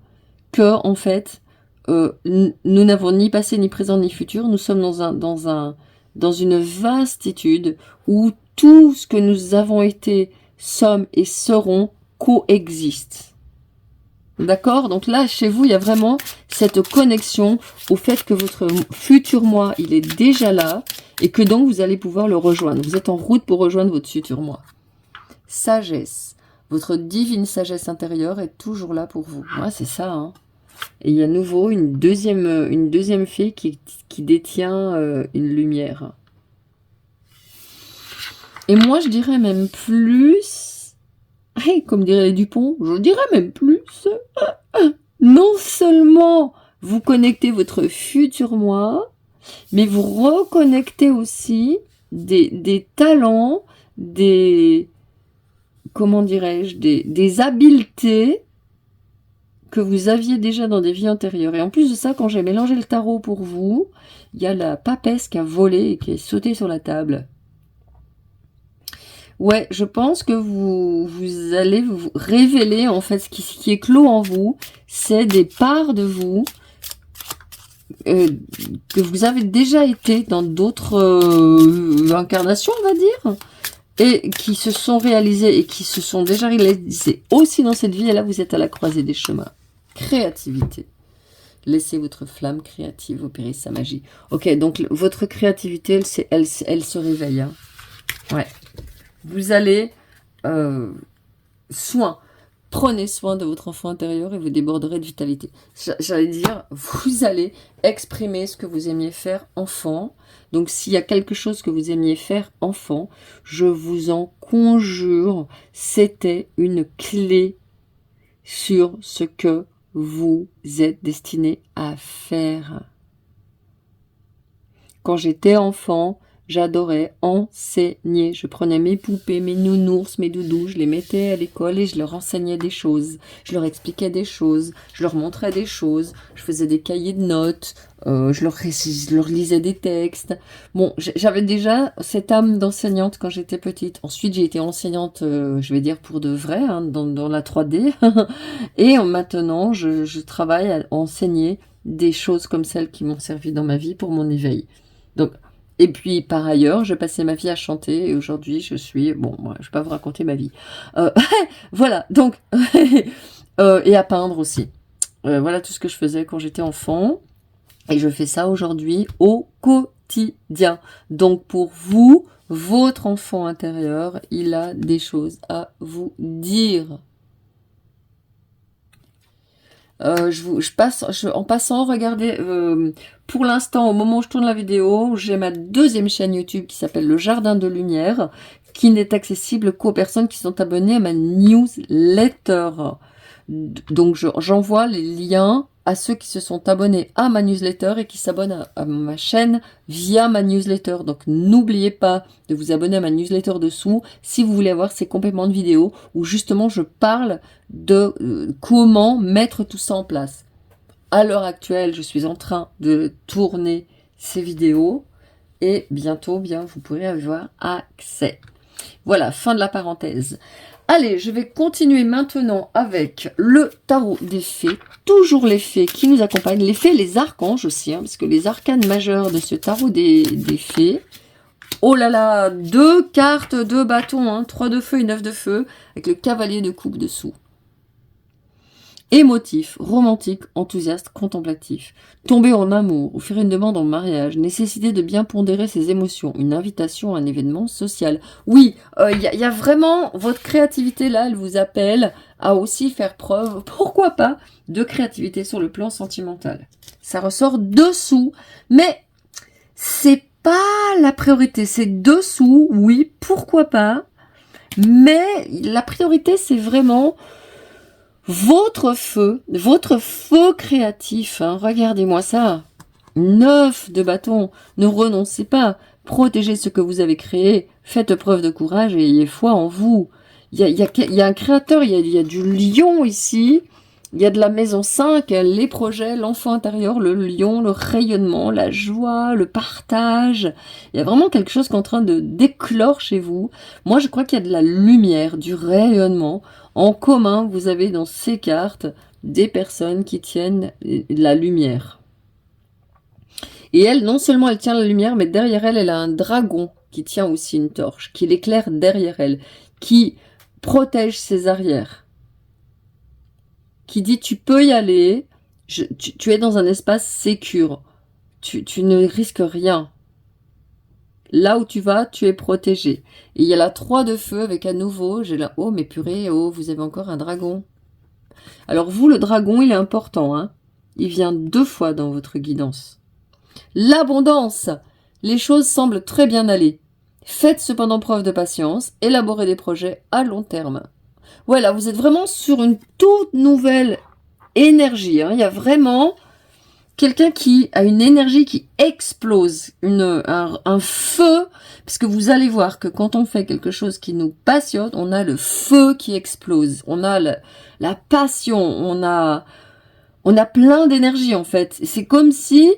que, en fait, nous n'avons ni passé, ni présent, ni futur. Nous sommes dans une vastitude où tout ce que nous avons été, sommes et serons coexistent. D'accord? Donc là, chez vous, il y a vraiment cette connexion au fait que votre futur moi, il est déjà là et que donc vous allez pouvoir le rejoindre. Vous êtes en route pour rejoindre votre futur moi. Sagesse. Votre divine sagesse intérieure est toujours là pour vous. Ouais, c'est ça, hein. Et il y a à nouveau une deuxième fée qui détient une lumière. Et moi, je dirais même plus, comme dirait les Dupont, je dirais même plus, non seulement vous connectez votre futur moi, mais vous reconnectez aussi des talents, comment dirais-je, des habiletés que vous aviez déjà dans des vies antérieures. Et en plus de ça, quand j'ai mélangé le tarot pour vous, il y a la papesse qui a volé et qui est sautée sur la table. Ouais, je pense que vous allez vous révéler, en fait, ce qui est clos en vous, c'est des parts de vous que vous avez déjà été dans d'autres incarnations, on va dire, et qui se sont réalisées et qui se sont déjà réalisées aussi dans cette vie. Et là, vous êtes à la croisée des chemins. Créativité. Laissez votre flamme créative opérer sa magie. Ok, donc votre créativité, elle se réveille. Hein. Ouais. Vous allez prenez soin de votre enfant intérieur et vous déborderez de vitalité. J'allais dire, vous allez exprimer ce que vous aimiez faire enfant. Donc s'il y a quelque chose que vous aimiez faire enfant, je vous en conjure, c'était une clé sur ce que vous êtes destiné à faire. Quand j'étais enfant, j'adorais enseigner. Je prenais mes poupées, mes nounours, mes doudous, je les mettais à l'école et je leur enseignais des choses. Je leur expliquais des choses, je leur montrais des choses, je faisais des cahiers de notes, je leur lisais des textes. Bon, j'avais déjà cette âme d'enseignante quand j'étais petite. Ensuite, j'ai été enseignante, je vais dire pour de vrai, hein, dans la 3D. Et maintenant, je travaille à enseigner des choses comme celles qui m'ont servi dans ma vie pour mon éveil. Donc, et puis, par ailleurs, je passais ma vie à chanter et aujourd'hui, je suis... Bon, moi, je vais pas vous raconter ma vie. Voilà, donc... et à peindre aussi. Voilà tout ce que je faisais quand j'étais enfant. Et je fais ça aujourd'hui au quotidien. Donc, pour vous, votre enfant intérieur, il a des choses à vous dire. En passant, regardez, pour l'instant, au moment où je tourne la vidéo, j'ai ma deuxième chaîne YouTube qui s'appelle Le Jardin de Lumière, qui n'est accessible qu'aux personnes qui sont abonnées à ma newsletter. Donc, j'envoie les liens à ceux qui se sont abonnés à ma newsletter et qui s'abonnent à ma chaîne via ma newsletter. Donc, n'oubliez pas de vous abonner à ma newsletter dessous si vous voulez avoir ces compléments de vidéos où justement je parle de comment mettre tout ça en place. À l'heure actuelle, je suis en train de tourner ces vidéos et bientôt, bien, vous pourrez avoir accès. Voilà, fin de la parenthèse. Allez, je vais continuer maintenant avec le tarot des fées. Toujours les fées qui nous accompagnent. Les fées, les archanges aussi, hein, parce que les arcanes majeurs de ce tarot des fées. Oh là là, 2 cartes, 2 bâtons, hein, 3 de feu et 9 de feu, avec le cavalier de coupe dessous. émotif, romantique, enthousiaste, contemplatif. Tomber en amour ou faire une demande en mariage, nécessité de bien pondérer ses émotions, une invitation à un événement social. Oui, y a vraiment, votre créativité là, elle vous appelle à aussi faire preuve, pourquoi pas, de créativité sur le plan sentimental. Ça ressort dessous, mais c'est pas la priorité, c'est dessous, oui, pourquoi pas, mais la priorité c'est vraiment votre feu créatif, hein, regardez-moi ça, 9 de bâton, ne renoncez pas, protégez ce que vous avez créé, faites preuve de courage et ayez foi en vous. Il y a un créateur, il y a du lion ici, il y a de la maison 5, les projets, l'enfant intérieur, le lion, le rayonnement, la joie, le partage. Il y a vraiment quelque chose qui est en train de d'éclore chez vous. Moi, je crois qu'il y a de la lumière, du rayonnement. En commun, vous avez dans ces cartes des personnes qui tiennent la lumière. Et elle, non seulement elle tient la lumière, mais derrière elle, elle a un dragon qui tient aussi une torche, qui l'éclaire derrière elle, qui protège ses arrières, qui dit tu peux y aller, tu es dans un espace sécure, tu ne risques rien. Là où tu vas, tu es protégé. Et il y a la 3 de feu avec à nouveau, j'ai là, oh mais purée, oh vous avez encore un dragon. Alors vous, le dragon, il est important, hein. Il vient 2 fois dans votre guidance. L'abondance, les choses semblent très bien aller. Faites cependant preuve de patience, élaborez des projets à long terme. Voilà, vous êtes vraiment sur une toute nouvelle énergie, hein. Il y a vraiment quelqu'un qui a une énergie qui explose, un feu, parce que vous allez voir que quand on fait quelque chose qui nous passionne, on a le feu qui explose, on a la passion, on a plein d'énergie en fait. C'est comme si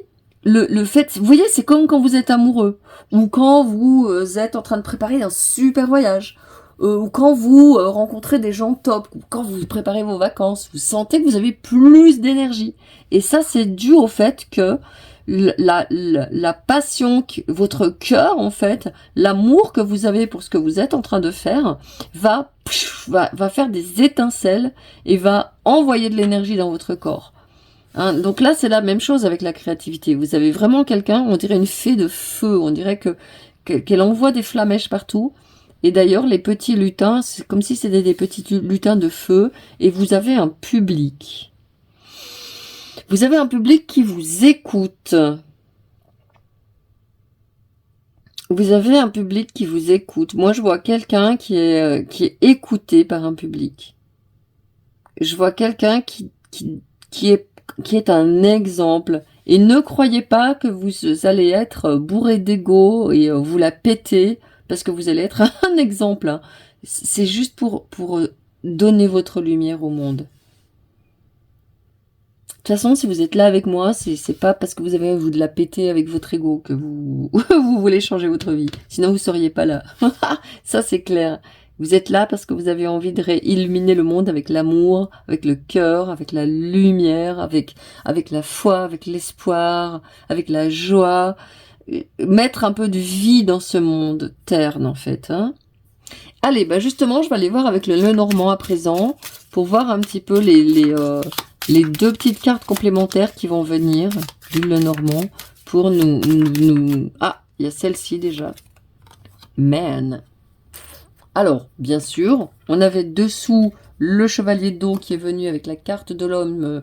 le fait, vous voyez, c'est comme quand vous êtes amoureux, ou quand vous êtes en train de préparer un super voyage, ou quand vous rencontrez des gens top, ou quand vous préparez vos vacances, vous sentez que vous avez plus d'énergie. Et ça, c'est dû au fait que la passion, votre cœur, en fait, l'amour que vous avez pour ce que vous êtes en train de faire, va faire des étincelles et va envoyer de l'énergie dans votre corps. Hein, donc là, c'est la même chose avec la créativité. Vous avez vraiment quelqu'un, on dirait une fée de feu, on dirait qu'elle envoie des flamèches partout. Et d'ailleurs, les petits lutins, c'est comme si c'était des petits lutins de feu, et vous avez un public. Vous avez un public qui vous écoute. Vous avez un public qui vous écoute. Moi, je vois quelqu'un qui est écouté par un public. Je vois quelqu'un qui est un exemple. Et ne croyez pas que vous allez être bourré d'ego et vous la péter parce que vous allez être un exemple. Hein. C'est juste pour donner votre lumière au monde. De toute façon, si vous êtes là avec moi, c'est pas parce que vous avez envie de la péter avec votre ego que vous voulez changer votre vie. Sinon, vous seriez pas là. Ça, c'est clair. Vous êtes là parce que vous avez envie de illuminer le monde avec l'amour, avec le cœur, avec la lumière, avec la foi, avec l'espoir, avec la joie. Mettre un peu de vie dans ce monde terne, en fait. Hein. Allez, bah justement, je vais aller voir avec le Lenormand à présent pour voir un petit peu les 2 petites cartes complémentaires qui vont venir du Lenormand pour nous... Ah, il y a celle-ci déjà. Man. Alors, bien sûr, on avait dessous le chevalier d'eau qui est venu avec la carte de l'homme.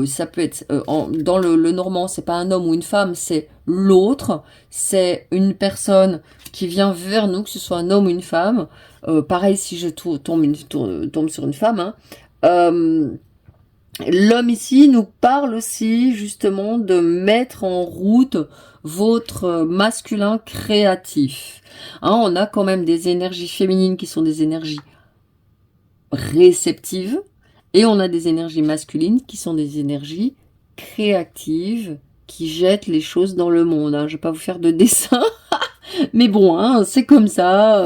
Ça peut être, dans le Normand, c'est pas un homme ou une femme, c'est l'autre. C'est une personne qui vient vers nous, que ce soit un homme ou une femme. Pareil, si je tombe sur une femme. Hein. L'homme ici nous parle aussi justement de mettre en route votre masculin créatif. Hein, on a quand même des énergies féminines qui sont des énergies réceptives et on a des énergies masculines qui sont des énergies créatives qui jettent les choses dans le monde. Hein. Je vais pas vous faire de dessin, mais bon, hein, c'est comme ça.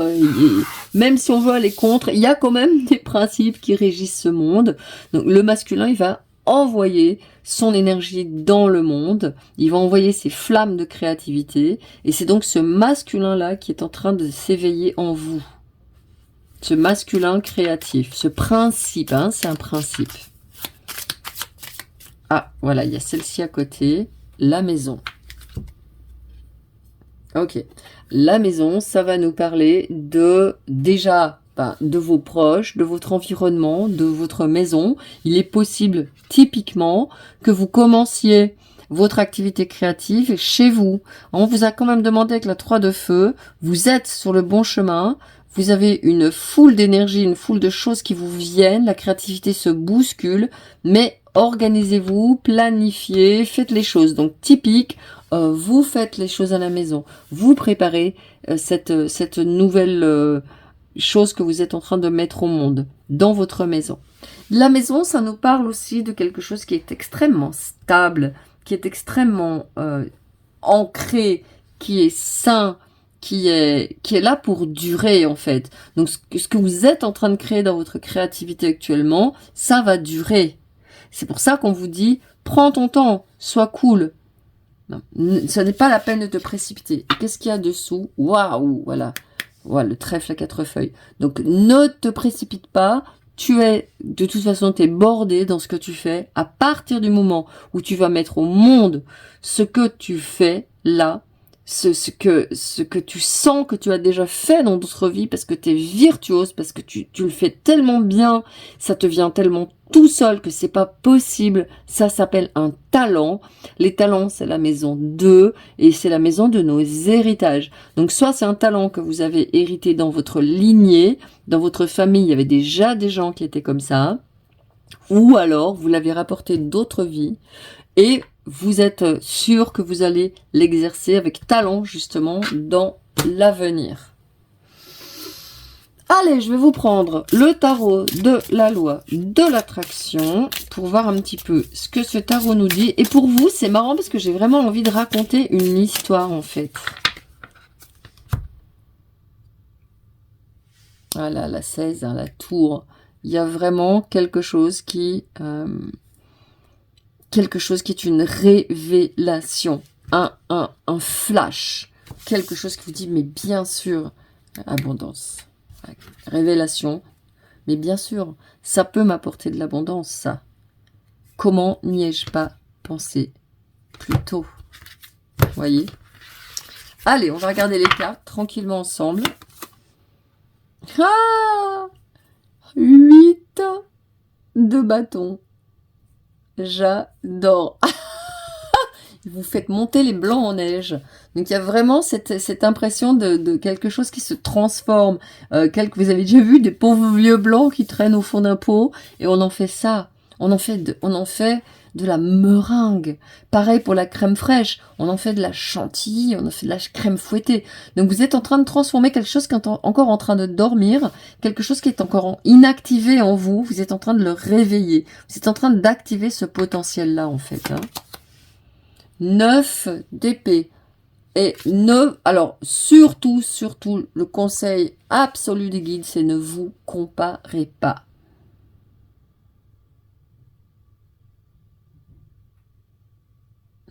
Même si on veut aller contre, il y a quand même des principes qui régissent ce monde. Donc le masculin, il va envoyer son énergie dans le monde, il va envoyer ses flammes de créativité, et c'est donc ce masculin-là qui est en train de s'éveiller en vous. Ce masculin créatif, ce principe, hein, c'est un principe. Ah, voilà, il y a celle-ci à côté. La maison. Ok. La maison, ça va nous parler de, déjà, de vos proches, de votre environnement, de votre maison. Il est possible, typiquement, que vous commenciez votre activité créative chez vous. On vous a quand même demandé avec la 3 de feu. Vous êtes sur le bon chemin. Vous avez une foule d'énergie, une foule de choses qui vous viennent. La créativité se bouscule. Mais organisez-vous, planifiez, faites les choses. Donc, typique, vous faites les choses à la maison. Vous préparez cette nouvelle chose que vous êtes en train de mettre au monde dans votre maison. La maison, ça nous parle aussi de quelque chose qui est extrêmement stable, qui est extrêmement ancré, qui est sain, qui est là pour durer en fait. Donc ce que vous êtes en train de créer dans votre créativité actuellement, ça va durer. C'est pour ça qu'on vous dit, prends ton temps, sois cool. Non, ce n'est pas la peine de te précipiter. Qu'est-ce qu'il y a dessous? Waouh, voilà. Voilà, le trèfle à 4 feuilles. Donc, ne te précipite pas. De toute façon, tu es bordé dans ce que tu fais. À partir du moment où tu vas mettre au monde ce que tu fais là, ce que tu sens que tu as déjà fait dans d'autres vies, parce que tu es virtuose, parce que tu le fais tellement bien, ça te vient tellement tout seul que c'est pas possible. Ça s'appelle un talent. Les talents, c'est la maison 2 et c'est la maison de nos héritages. Donc soit c'est un talent que vous avez hérité dans votre lignée, dans votre famille, il y avait déjà des gens qui étaient comme ça, ou alors vous l'avez rapporté d'autres vies et vous êtes sûr que vous allez l'exercer avec talent justement dans l'avenir. Allez, je vais vous prendre le tarot de la loi de l'attraction pour voir un petit peu ce que ce tarot nous dit. Et pour vous, c'est marrant parce que j'ai vraiment envie de raconter une histoire en fait. Voilà, la 16, hein, la tour. Il y a vraiment quelque chose qui est une révélation, un flash, quelque chose qui vous dit, mais bien sûr, abondance. Révélation, mais bien sûr, ça peut m'apporter de l'abondance, ça. Comment n'y ai-je pas pensé plus tôt? Voyez? Allez, on va regarder les cartes tranquillement ensemble. Ah, 8 de bâton. J'adore. Vous faites monter les blancs en neige. Donc il y a vraiment cette impression de quelque chose qui se transforme. Vous avez déjà vu des pauvres vieux blancs qui traînent au fond d'un pot et on en fait ça. On en fait de la meringue. Pareil pour la crème fraîche. On en fait de la chantilly, on en fait de la crème fouettée. Donc vous êtes en train de transformer quelque chose qui est encore en train de dormir, quelque chose qui est encore inactivé en vous. Vous êtes en train de le réveiller. Vous êtes en train d'activer ce potentiel-là en fait. 9 d'épée. Et alors surtout, le conseil absolu des guides, c'est ne vous comparez pas.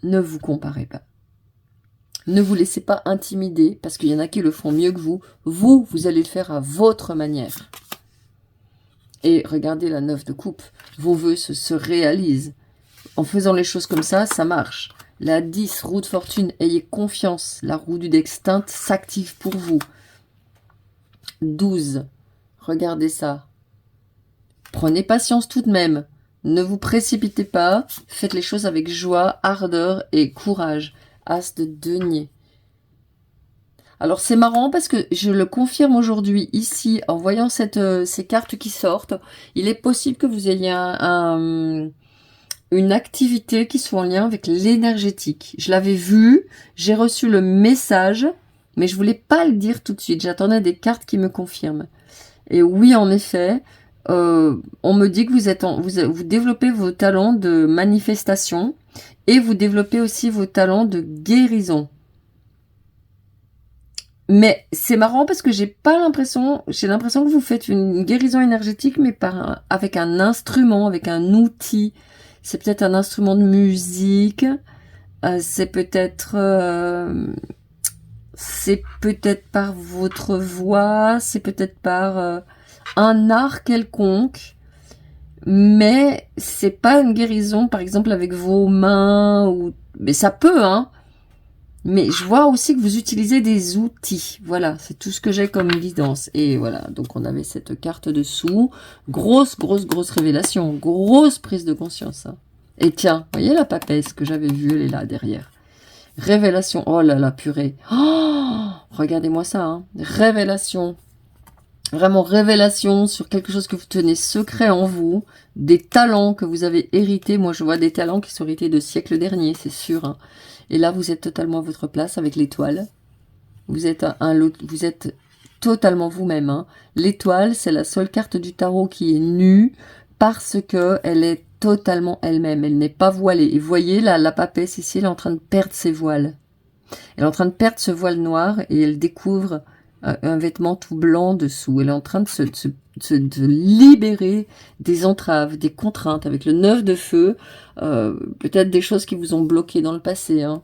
Ne vous comparez pas. Ne vous laissez pas intimider, parce qu'il y en a qui le font mieux que vous. Vous allez le faire à votre manière. Et regardez la 9 de coupe. Vos vœux se réalisent. En faisant les choses comme ça, ça marche. La 10, roue de fortune, ayez confiance. La roue du destin s'active pour vous. 12, regardez ça. Prenez patience tout de même. Ne vous précipitez pas. Faites les choses avec joie, ardeur et courage. As de denier. Alors c'est marrant parce que je le confirme aujourd'hui ici en voyant ces cartes qui sortent. Il est possible que vous ayez une activité qui soit en lien avec l'énergétique. Je l'avais vu, j'ai reçu le message, mais je voulais pas le dire tout de suite. J'attendais des cartes qui me confirment. Et oui, en effet, on me dit que vous développez vos talents de manifestation et vous développez aussi vos talents de guérison. Mais c'est marrant parce que j'ai l'impression que vous faites une guérison énergétique, mais avec un instrument, avec un outil. C'est peut-être un instrument de musique, c'est peut-être par votre voix, c'est peut-être par un art quelconque. mais c'est pas une guérison, par exemple, avec vos mains, ou... mais ça peut, hein. Mais je vois aussi que vous utilisez des outils. Voilà, c'est tout ce que j'ai comme évidence. Et voilà, donc on avait cette carte dessous. Grosse, grosse, grosse révélation. Grosse prise de conscience. Hein. Et tiens, vous voyez la papesse que j'avais vue, elle est là, derrière. Révélation. Oh là là, purée. Oh, regardez-moi ça. Hein. Révélation. Vraiment révélation sur quelque chose que vous tenez secret en vous. Des talents que vous avez hérités. Moi, je vois des talents qui sont hérités de siècles derniers, c'est sûr. Hein. Et là, vous êtes totalement à votre place avec l'étoile. Vous êtes vous êtes totalement vous-même. Hein. L'étoile, c'est la seule carte du tarot qui est nue parce que elle est totalement elle-même. Elle n'est pas voilée. Et vous voyez, là, la papesse ici, elle est en train de perdre ses voiles. Elle est en train de perdre ce voile noir et elle découvre un vêtement tout blanc dessous. Elle est en train de libérer des entraves, des contraintes avec le 9 de feu, peut-être des choses qui vous ont bloqué dans le passé. Hein.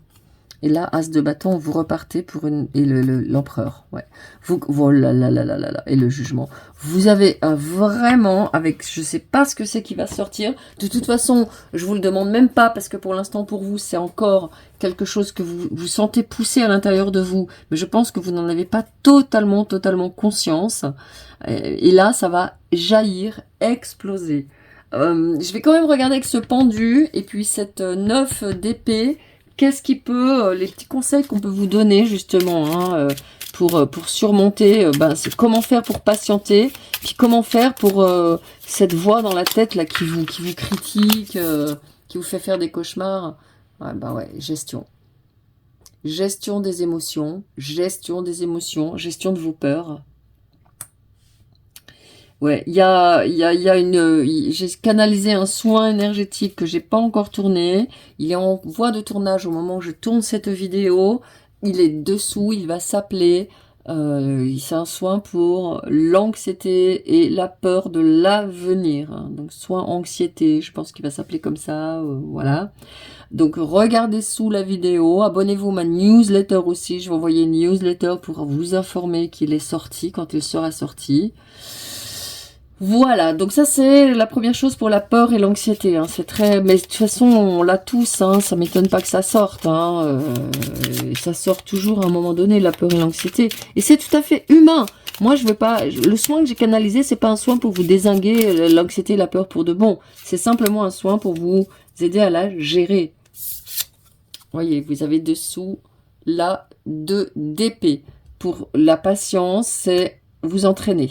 Et là, As de bâton, vous repartez pour une... Et l'empereur, ouais. Oh là là là là là là. Et le jugement. Vous avez vraiment, avec... Je sais pas ce que c'est qui va sortir. De toute façon, je vous le demande même pas, parce que pour l'instant, pour vous, c'est encore quelque chose que vous sentez pousser à l'intérieur de vous. Mais je pense que vous n'en avez pas totalement conscience. Et là, ça va jaillir, exploser. Je vais quand même regarder avec ce pendu, et puis cette 9 d'épée. Qu'est-ce qui peut, les petits conseils qu'on peut vous donner justement hein, pour surmonter, c'est comment faire pour patienter, puis comment faire pour cette voix dans la tête là qui vous critique, qui vous fait faire des cauchemars. Ouais, gestion. Gestion des émotions, gestion de vos peurs. Ouais, j'ai canalisé un soin énergétique que j'ai pas encore tourné. Il est en voie de tournage au moment où je tourne cette vidéo. Il est dessous, il va s'appeler. C'est un soin pour l'anxiété et la peur de l'avenir. Hein. Donc soin anxiété, je pense qu'il va s'appeler comme ça. Voilà. Donc regardez sous la vidéo, abonnez-vous à ma newsletter aussi. Je vais envoyer une newsletter pour vous informer qu'il est sorti quand il sera sorti. Voilà, donc ça c'est la première chose pour la peur et l'anxiété. Hein. C'est très, mais de toute façon on l'a tous. Hein. Ça m'étonne pas que ça sorte. Hein. Ça sort toujours à un moment donné la peur et l'anxiété. Et c'est tout à fait humain. Moi je veux pas. Le soin que j'ai canalisé, c'est pas un soin pour vous dézinguer l'anxiété et la peur pour de bon. C'est simplement un soin pour vous aider à la gérer. Voyez, vous avez dessous là 2 d'épée. Pour la patience, c'est vous entraîner.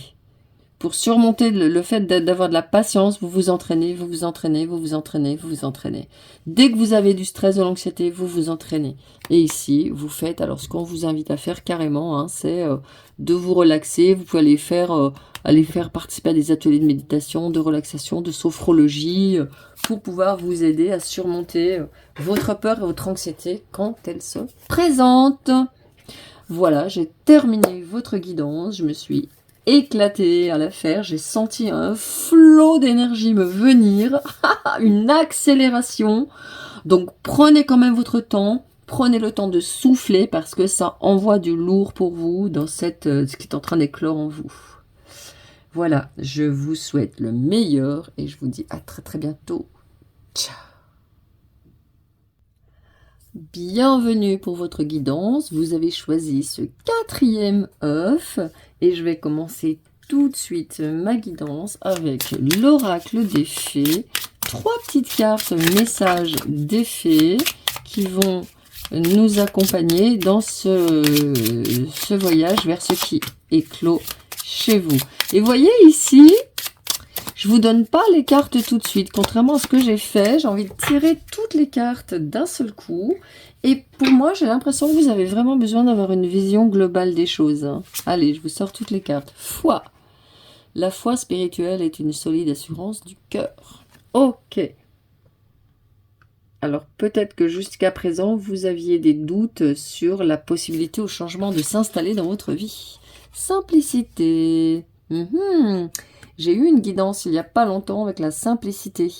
Pour surmonter le fait d'avoir de la patience, vous vous entraînez, vous vous entraînez, vous vous entraînez, vous vous entraînez. Dès que vous avez du stress, de l'anxiété, vous vous entraînez. Et ici, vous faites, alors ce qu'on vous invite à faire carrément, hein, c'est de vous relaxer. Vous pouvez aller faire participer à des ateliers de méditation, de relaxation, de sophrologie, pour pouvoir vous aider à surmonter votre peur et votre anxiété quand elle se présente. Voilà, j'ai terminé votre guidance, je me suis éclatée à la faire, j'ai senti un flot d'énergie me venir, une accélération, donc prenez quand même votre temps, prenez le temps de souffler parce que ça envoie du lourd pour vous dans ce qui est en train d'éclore en vous. Voilà, je vous souhaite le meilleur et je vous dis à très très bientôt. Ciao. Bienvenue pour votre guidance, vous avez choisi ce 4e œuf et je vais commencer tout de suite ma guidance avec l'oracle des fées. 3 petites cartes messages des fées qui vont nous accompagner dans ce voyage vers ce qui éclot chez vous. Et voyez ici, je vous donne pas les cartes tout de suite. Contrairement à ce que j'ai fait, j'ai envie de tirer toutes les cartes d'un seul coup. Et pour moi, j'ai l'impression que vous avez vraiment besoin d'avoir une vision globale des choses. Hein. Allez, je vous sors toutes les cartes. Foi. La foi spirituelle est une solide assurance du cœur. Ok. Alors peut-être que jusqu'à présent, vous aviez des doutes sur la possibilité au changement de s'installer dans votre vie. Simplicité. J'ai eu une guidance il n'y a pas longtemps avec la simplicité,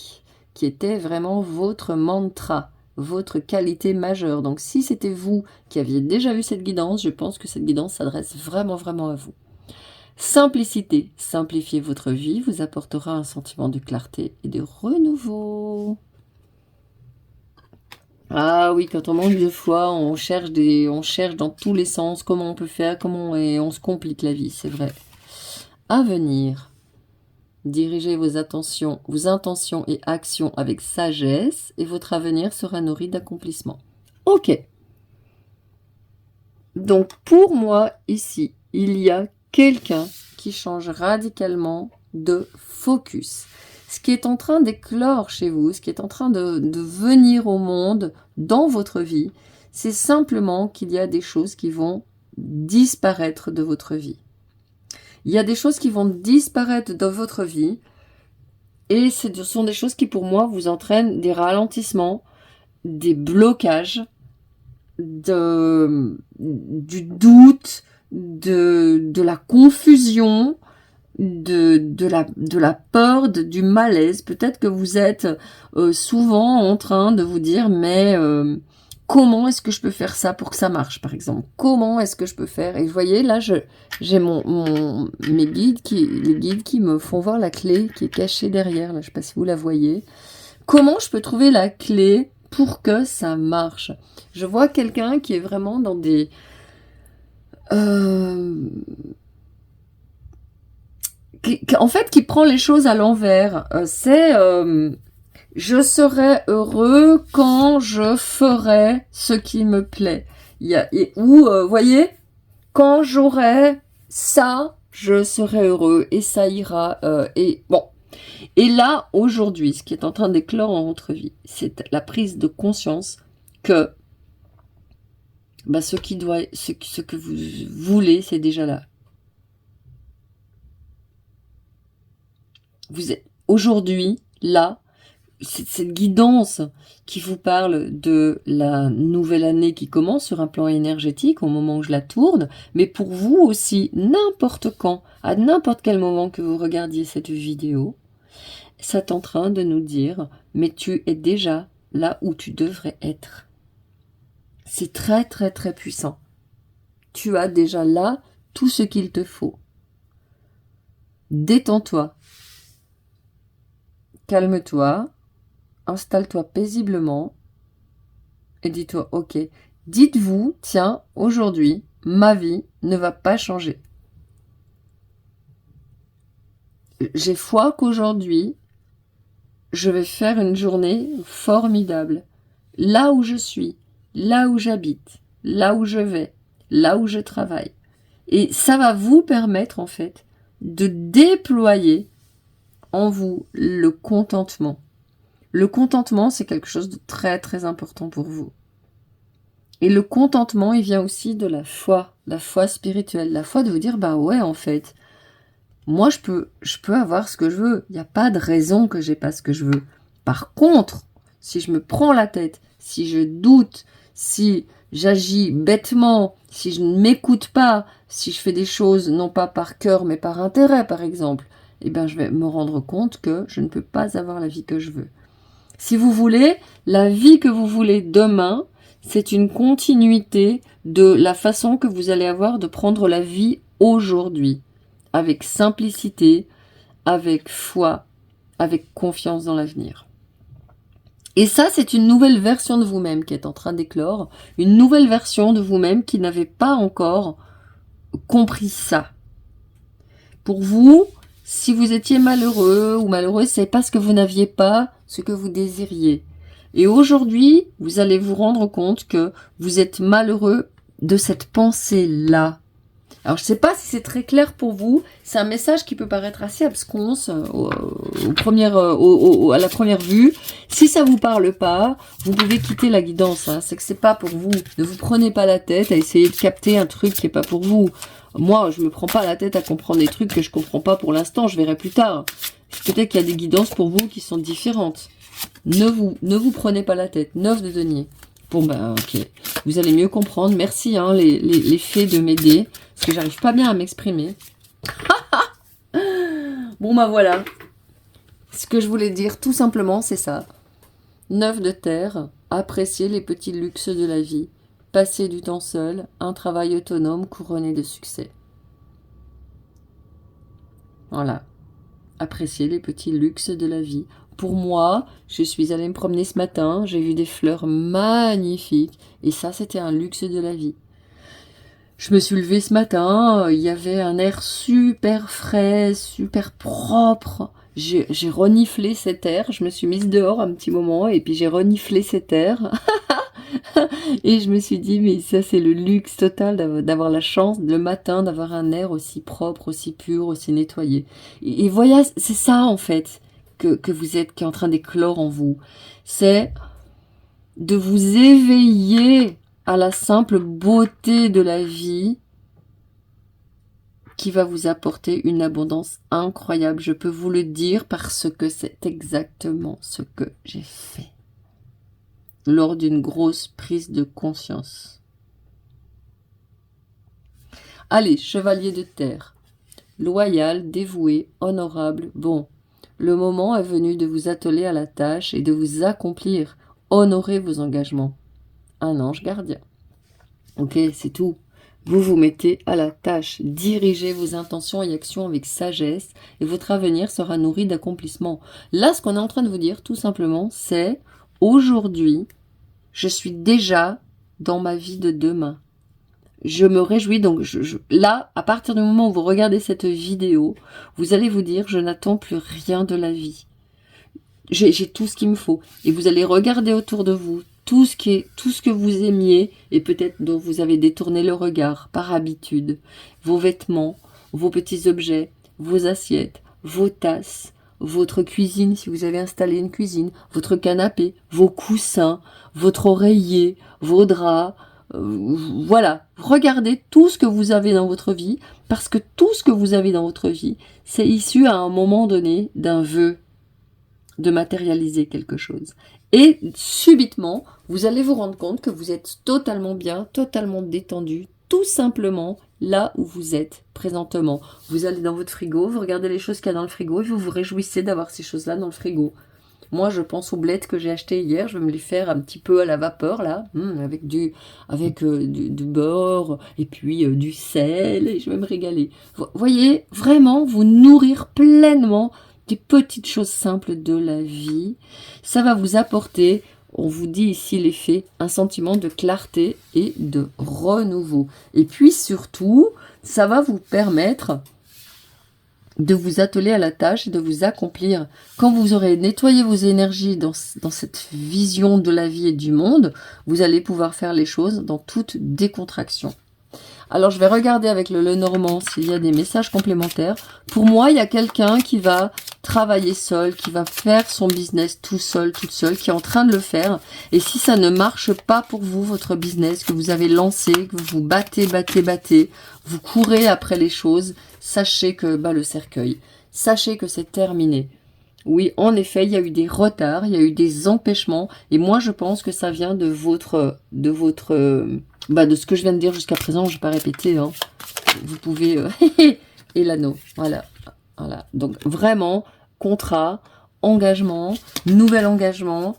qui était vraiment votre mantra, votre qualité majeure. Donc si c'était vous qui aviez déjà vu cette guidance, je pense que cette guidance s'adresse vraiment à vous. Simplicité. Simplifier votre vie vous apportera un sentiment de clarté et de renouveau. Ah oui, quand on manque de foi, on cherche dans tous les sens comment on peut faire, et on se complique la vie, c'est vrai. Avenir. Dirigez vos intentions et actions avec sagesse et votre avenir sera nourri d'accomplissements. Ok. Donc pour moi, ici, il y a quelqu'un qui change radicalement de focus. Ce qui est en train d'éclore chez vous, ce qui est en train de venir au monde dans votre vie, c'est simplement qu'il y a des choses qui vont disparaître de votre vie. Il y a des choses qui vont disparaître de votre vie et ce sont des choses qui pour moi vous entraînent des ralentissements, des blocages, du doute, de la confusion, de la peur, du malaise. Peut-être que vous êtes souvent en train de vous dire mais comment est-ce que je peux faire ça pour que ça marche, par exemple? Comment est-ce que je peux faire? Et vous voyez, là, j'ai les guides qui me font voir la clé qui est cachée derrière. Là, je ne sais pas si vous la voyez. Comment je peux trouver la clé pour que ça marche? Je vois quelqu'un qui est vraiment dans des... en fait, qui prend les choses à l'envers. Je serai heureux quand je ferai ce qui me plaît. Voyez, quand j'aurai ça, je serai heureux et ça ira. Et bon. Et là, aujourd'hui, ce qui est en train d'éclore en votre vie, c'est la prise de conscience que ce que vous voulez, c'est déjà là. Vous êtes aujourd'hui là. Cette guidance qui vous parle de la nouvelle année qui commence sur un plan énergétique au moment où je la tourne, mais pour vous aussi, n'importe quand, à n'importe quel moment que vous regardiez cette vidéo, c'est en train de nous dire, mais tu es déjà là où tu devrais être. C'est très très très puissant. Tu as déjà là tout ce qu'il te faut. Détends-toi. Calme-toi. Installe-toi paisiblement et dis-toi, ok, dites-vous, tiens, aujourd'hui, ma vie ne va pas changer. J'ai foi qu'aujourd'hui, je vais faire une journée formidable. Là où je suis, là où j'habite, là où je vais, là où je travaille. Et ça va vous permettre, en fait, de déployer en vous le contentement. Le contentement, c'est quelque chose de très très important pour vous. Et le contentement, il vient aussi de la foi spirituelle, la foi de vous dire, ouais, en fait, moi je peux avoir ce que je veux. Il n'y a pas de raison que j'ai pas ce que je veux. Par contre, si je me prends la tête, si je doute, si j'agis bêtement, si je ne m'écoute pas, si je fais des choses non pas par cœur mais par intérêt, par exemple, je vais me rendre compte que je ne peux pas avoir la vie que je veux. Si vous voulez, la vie que vous voulez demain, c'est une continuité de la façon que vous allez avoir de prendre la vie aujourd'hui. Avec simplicité, avec foi, avec confiance dans l'avenir. Et ça, c'est une nouvelle version de vous-même qui est en train d'éclore. Une nouvelle version de vous-même qui n'avait pas encore compris ça. Pour vous, si vous étiez malheureux ou malheureuse, c'est parce que vous n'aviez pas ce que vous désiriez. Et aujourd'hui, vous allez vous rendre compte que vous êtes malheureux de cette pensée-là. Alors, je ne sais pas si c'est très clair pour vous. C'est un message qui peut paraître assez absconce à la première vue. Si ça vous parle pas, vous pouvez quitter la guidance. C'est que c'est pas pour vous. Ne vous prenez pas la tête à essayer de capter un truc qui est pas pour vous. Moi, je me prends pas la tête à comprendre des trucs que je comprends pas pour l'instant. Je verrai plus tard. Peut-être qu'il y a des guidances pour vous qui sont différentes. Ne vous prenez pas la tête. 9 de denier. Bon, ok. Vous allez mieux comprendre. Merci, les fées de m'aider. Parce que j'arrive pas bien à m'exprimer. Bon, voilà. Ce que je voulais dire, tout simplement, c'est ça. 9 de terre. Apprécier les petits luxes de la vie. Passer du temps seul. Un travail autonome couronné de succès. Voilà. Appréciez les petits luxes de la vie. Pour moi, je suis allée me promener ce matin, j'ai vu des fleurs magnifiques, et ça, c'était un luxe de la vie. Je me suis levée ce matin, il y avait un air super frais, super propre. J'ai reniflé cet air, je me suis mise dehors un petit moment, et puis j'ai reniflé cet air. Et je me suis dit, mais ça c'est le luxe total d'avoir la chance le matin d'avoir un air aussi propre, aussi pur, aussi nettoyé. Et voilà, c'est ça en fait que vous êtes, qui est en train d'éclore en vous. C'est de vous éveiller à la simple beauté de la vie qui va vous apporter une abondance incroyable. Je peux vous le dire parce que c'est exactement ce que j'ai fait lors d'une grosse prise de conscience. Allez, chevalier de terre, loyal, dévoué, honorable, bon, le moment est venu de vous atteler à la tâche et de vous accomplir. Honorez vos engagements. Un ange gardien. Ok, c'est tout. Vous vous mettez à la tâche, dirigez vos intentions et actions avec sagesse et votre avenir sera nourri d'accomplissements. Là, ce qu'on est en train de vous dire, tout simplement, c'est aujourd'hui, je suis déjà dans ma vie de demain. Je me réjouis, donc là, à partir du moment où vous regardez cette vidéo, vous allez vous dire, je n'attends plus rien de la vie. J'ai tout ce qu'il me faut. Et vous allez regarder autour de vous tout ce que vous aimiez et peut-être dont vous avez détourné le regard par habitude. Vos vêtements, vos petits objets, vos assiettes, vos tasses, votre cuisine si vous avez installé une cuisine, votre canapé, vos coussins, votre oreiller, vos draps. Voilà, regardez tout ce que vous avez dans votre vie parce que tout ce que vous avez dans votre vie, c'est issu à un moment donné d'un vœu de matérialiser quelque chose. Et subitement, vous allez vous rendre compte que vous êtes totalement bien, totalement détendu, tout simplement là où vous êtes présentement. Vous allez dans votre frigo, vous regardez les choses qu'il y a dans le frigo et vous vous réjouissez d'avoir ces choses-là dans le frigo. Moi, je pense aux blettes que j'ai achetées hier, je vais me les faire un petit peu à la vapeur, là, avec du beurre et puis du sel, et je vais me régaler. Vous voyez, vraiment, vous nourrir pleinement des petites choses simples de la vie, ça va vous apporter, on vous dit ici les faits, un sentiment de clarté et de renouveau. Et puis surtout, ça va vous permettre de vous atteler à la tâche et de vous accomplir. Quand vous aurez nettoyé vos énergies dans cette vision de la vie et du monde, vous allez pouvoir faire les choses dans toute décontraction. Alors, je vais regarder avec le Lenormand s'il y a des messages complémentaires. Pour moi, il y a quelqu'un qui va travailler seul, qui va faire son business tout seul, toute seule, qui est en train de le faire. Et si ça ne marche pas pour vous, votre business, que vous avez lancé, que vous battez, vous courez après les choses, sachez que le cercueil, sachez que c'est terminé. Oui, en effet, il y a eu des retards, il y a eu des empêchements. Et moi, je pense que ça vient de ce que je viens de dire jusqu'à présent, je ne vais pas répéter, hein. Vous pouvez... et l'anneau, voilà. Donc vraiment, contrat, engagement, nouvel engagement,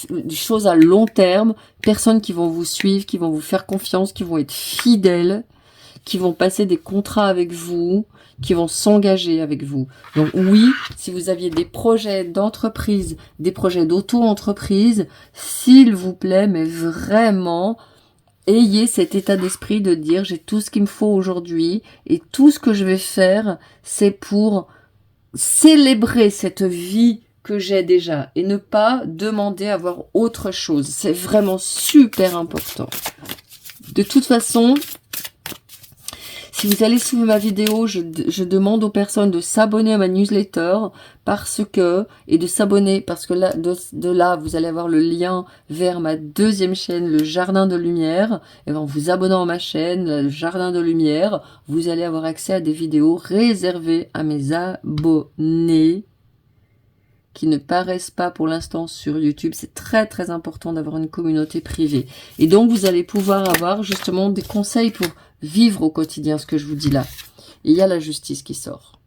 des choses à long terme, personnes qui vont vous suivre, qui vont vous faire confiance, qui vont être fidèles, qui vont passer des contrats avec vous, qui vont s'engager avec vous. Donc oui, si vous aviez des projets d'entreprise, des projets d'auto-entreprise, s'il vous plaît, mais vraiment... ayez cet état d'esprit de dire j'ai tout ce qu'il me faut aujourd'hui et tout ce que je vais faire, c'est pour célébrer cette vie que j'ai déjà et ne pas demander à avoir autre chose. C'est vraiment super important. De toute façon, si vous allez suivre ma vidéo, je demande aux personnes de s'abonner à ma newsletter et de s'abonner parce que là, de là, vous allez avoir le lien vers ma deuxième chaîne, le Jardin de Lumière. Et en vous abonnant à ma chaîne, le Jardin de Lumière, vous allez avoir accès à des vidéos réservées à mes abonnés qui ne paraissent pas pour l'instant sur YouTube. C'est très très important d'avoir une communauté privée. Et donc vous allez pouvoir avoir justement des conseils pour vivre au quotidien ce que je vous dis là. Et il y a la justice qui sort.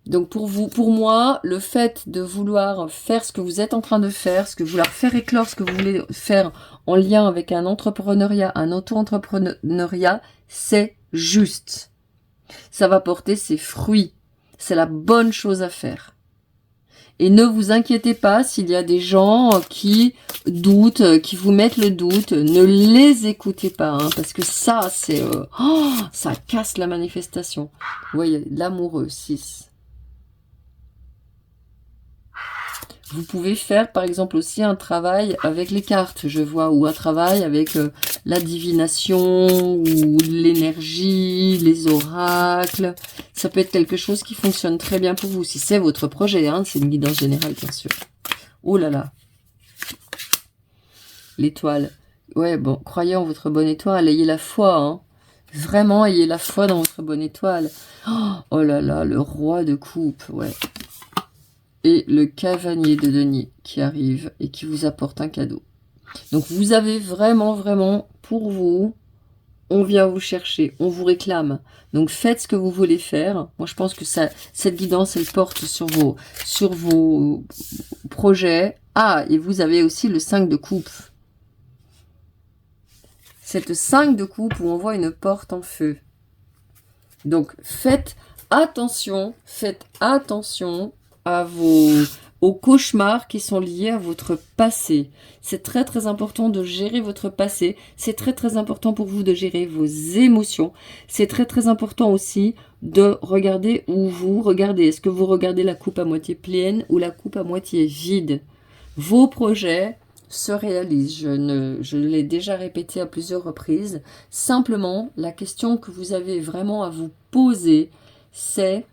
Donc pour moi, le fait de vouloir faire ce que vous êtes en train de faire, vouloir faire éclore ce que vous voulez faire en lien avec un entrepreneuriat, un auto-entrepreneuriat, c'est juste. Ça va porter ses fruits. C'est la bonne chose à faire. Et ne vous inquiétez pas s'il y a des gens qui doutent, qui vous mettent le doute. Ne les écoutez pas, hein, parce que ça, c'est... ça casse la manifestation. Vous voyez, l'amoureux, 6. Vous pouvez faire, par exemple, aussi un travail avec les cartes, je vois, ou un travail avec la divination, ou l'énergie, les oracles. Ça peut être quelque chose qui fonctionne très bien pour vous, si c'est votre projet, hein, c'est une guidance générale, bien sûr. Oh là là. L'étoile. Ouais, bon, croyez en votre bonne étoile, ayez la foi, hein. Vraiment, ayez la foi dans votre bonne étoile. Oh là là, le roi de coupe, ouais. Et le cavalier de denier qui arrive et qui vous apporte un cadeau. Donc vous avez vraiment, vraiment, pour vous, on vient vous chercher, on vous réclame. Donc faites ce que vous voulez faire. Moi je pense que ça, cette guidance, elle porte sur vos projets. Ah, et vous avez aussi le 5 de coupe. Cette 5 de coupe où on voit une porte en feu. Donc faites attention à aux cauchemars qui sont liés à votre passé. C'est très très important de gérer votre passé. C'est très très important pour vous de gérer vos émotions. C'est très très important aussi de regarder où vous regardez. Est-ce que vous regardez la coupe à moitié pleine ou la coupe à moitié vide? Vos projets se réalisent. Je l'ai déjà répété à plusieurs reprises. Simplement, la question que vous avez vraiment à vous poser, c'est: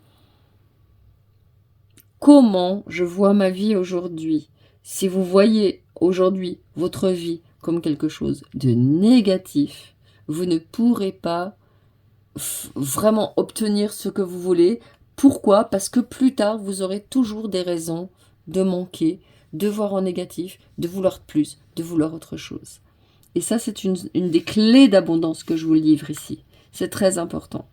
comment je vois ma vie aujourd'hui? Si vous voyez aujourd'hui votre vie comme quelque chose de négatif, vous ne pourrez pas vraiment obtenir ce que vous voulez. Pourquoi? Parce que plus tard, vous aurez toujours des raisons de manquer, de voir en négatif, de vouloir plus, de vouloir autre chose. Et ça, c'est une des clés d'abondance que je vous livre ici. C'est très important.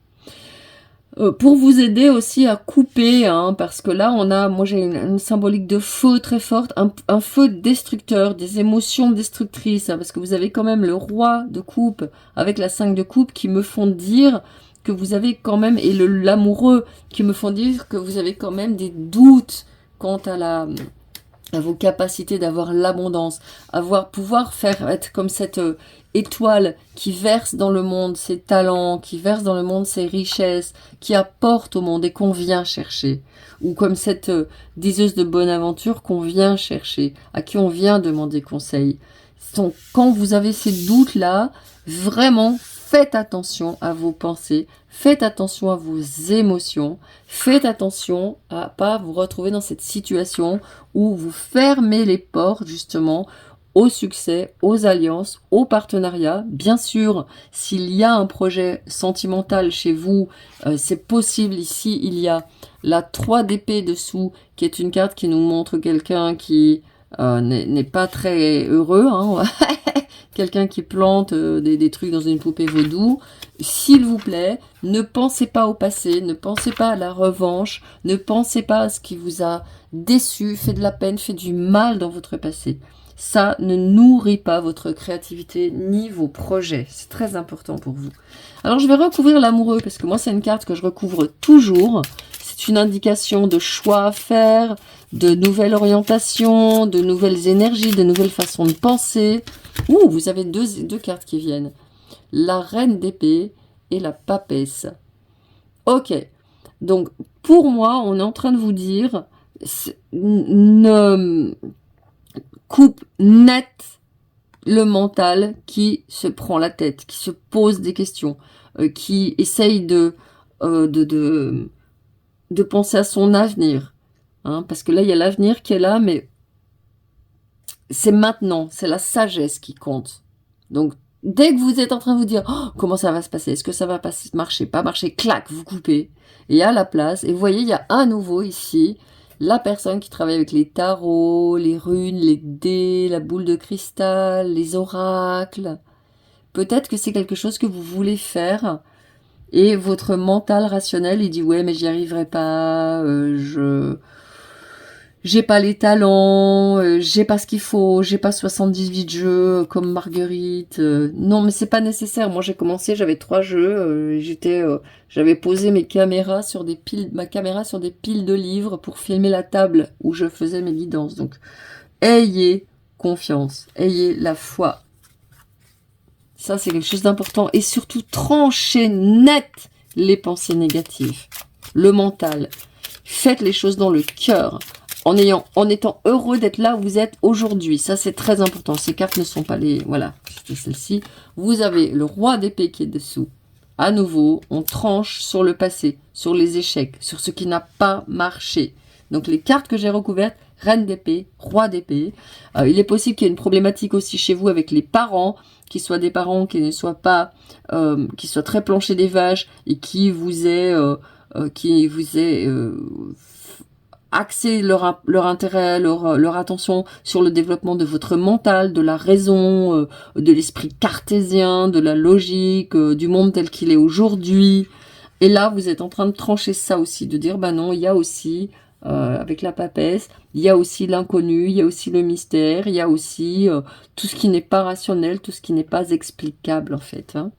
Pour vous aider aussi à couper, hein, parce que là, moi j'ai une symbolique de feu très forte, un feu destructeur, des émotions destructrices, hein, parce que vous avez quand même le roi de coupe avec la 5 de coupe qui me font dire que vous avez quand même, et l'amoureux qui me font dire que vous avez quand même des doutes quant à vos capacités d'avoir l'abondance, pouvoir être comme cette étoile qui verse dans le monde ses talents, qui verse dans le monde ses richesses, qui apporte au monde et qu'on vient chercher. Ou comme cette diseuse de bonne aventure qu'on vient chercher, à qui on vient demander conseil. Donc, quand vous avez ces doutes-là, vraiment, faites attention à vos pensées, faites attention à vos émotions, faites attention à pas vous retrouver dans cette situation où vous fermez les portes justement au succès, aux alliances, aux partenariats. Bien sûr, s'il y a un projet sentimental chez vous, c'est possible. Ici, il y a la 3 d'épée dessous, qui est une carte qui nous montre quelqu'un qui n'est pas très heureux, hein. Quelqu'un qui plante des trucs dans une poupée vaudou. S'il vous plaît, ne pensez pas au passé, ne pensez pas à la revanche, ne pensez pas à ce qui vous a déçu, fait de la peine, fait du mal dans votre passé. Ça ne nourrit pas votre créativité ni vos projets. C'est très important pour vous. Alors, je vais recouvrir l'amoureux, parce que moi, c'est une carte que je recouvre toujours. C'est une indication de choix à faire, de nouvelles orientations, de nouvelles énergies, de nouvelles façons de penser. Ouh, vous avez deux cartes qui viennent. La reine d'épée et la papesse. Ok. Donc, pour moi, on est en train de vous dire, coupe net le mental qui se prend la tête, qui se pose des questions, qui essaye de penser à son avenir. Hein, parce que là, il y a l'avenir qui est là, mais c'est maintenant, c'est la sagesse qui compte. Donc, dès que vous êtes en train de vous dire oh, comment ça va se passer, est-ce que ça va marcher, pas marcher, clac, vous coupez. Et à la place, et vous voyez, il y a à nouveau ici la personne qui travaille avec les tarots, les runes, les dés, la boule de cristal, les oracles. Peut-être que c'est quelque chose que vous voulez faire et votre mental rationnel, il dit ouais mais j'y arriverai pas, j'ai pas les talents, j'ai pas ce qu'il faut, j'ai pas 78 jeux comme Marguerite. Non, mais c'est pas nécessaire. Moi, j'ai commencé, j'avais 3 jeux, j'avais posé ma caméra sur des piles de livres pour filmer la table où je faisais mes guidances. Donc, ayez confiance, ayez la foi. Ça, c'est quelque chose d'important. Et surtout, tranchez net les pensées négatives, le mental. Faites les choses dans le cœur, en étant heureux d'être là où vous êtes aujourd'hui. Ça, c'est très important. Ces cartes ne sont pas les... Voilà, c'était celle-ci. Vous avez le roi d'épée qui est dessous. À nouveau, on tranche sur le passé, sur les échecs, sur ce qui n'a pas marché. Donc, les cartes que j'ai recouvertes, reine d'épée, roi d'épée. Il est possible qu'il y ait une problématique aussi chez vous avec les parents, qui soient des parents qui ne soient pas... qui soient très planchés des vaches et qui vous aient... axer leur intérêt, leur attention sur le développement de votre mental, de la raison, de l'esprit cartésien, de la logique, du monde tel qu'il est aujourd'hui. Et là, vous êtes en train de trancher ça aussi, de dire, bah non, il y a aussi, avec la papesse, il y a aussi l'inconnu, il y a aussi le mystère, il y a aussi tout ce qui n'est pas rationnel, tout ce qui n'est pas explicable, en fait. Hein.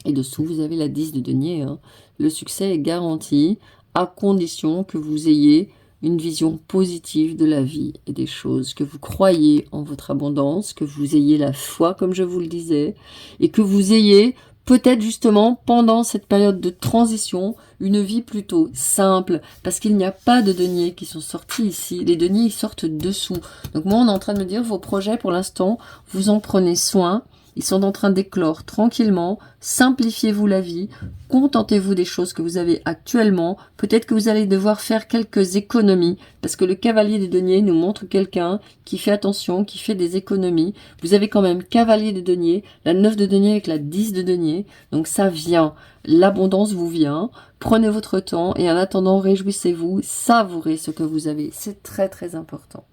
Et dessous, vous avez la 10 de denier. Hein. Le succès est garanti à condition que vous ayez une vision positive de la vie et des choses, que vous croyez en votre abondance, que vous ayez la foi, comme je vous le disais, et que vous ayez peut-être justement pendant cette période de transition une vie plutôt simple, parce qu'il n'y a pas de deniers qui sont sortis ici. Les deniers, ils sortent dessous. Donc moi, on est en train de me dire, vos projets, pour l'instant, vous en prenez soin. Ils sont en train d'éclore tranquillement. Simplifiez-vous la vie. Contentez-vous des choses que vous avez actuellement. Peut-être que vous allez devoir faire quelques économies. Parce que le cavalier des deniers nous montre quelqu'un qui fait attention, qui fait des économies. Vous avez quand même cavalier de deniers, la 9 de deniers avec la 10 de deniers. Donc ça vient. L'abondance vous vient. Prenez votre temps et en attendant, réjouissez-vous. Savourez ce que vous avez. C'est très très important.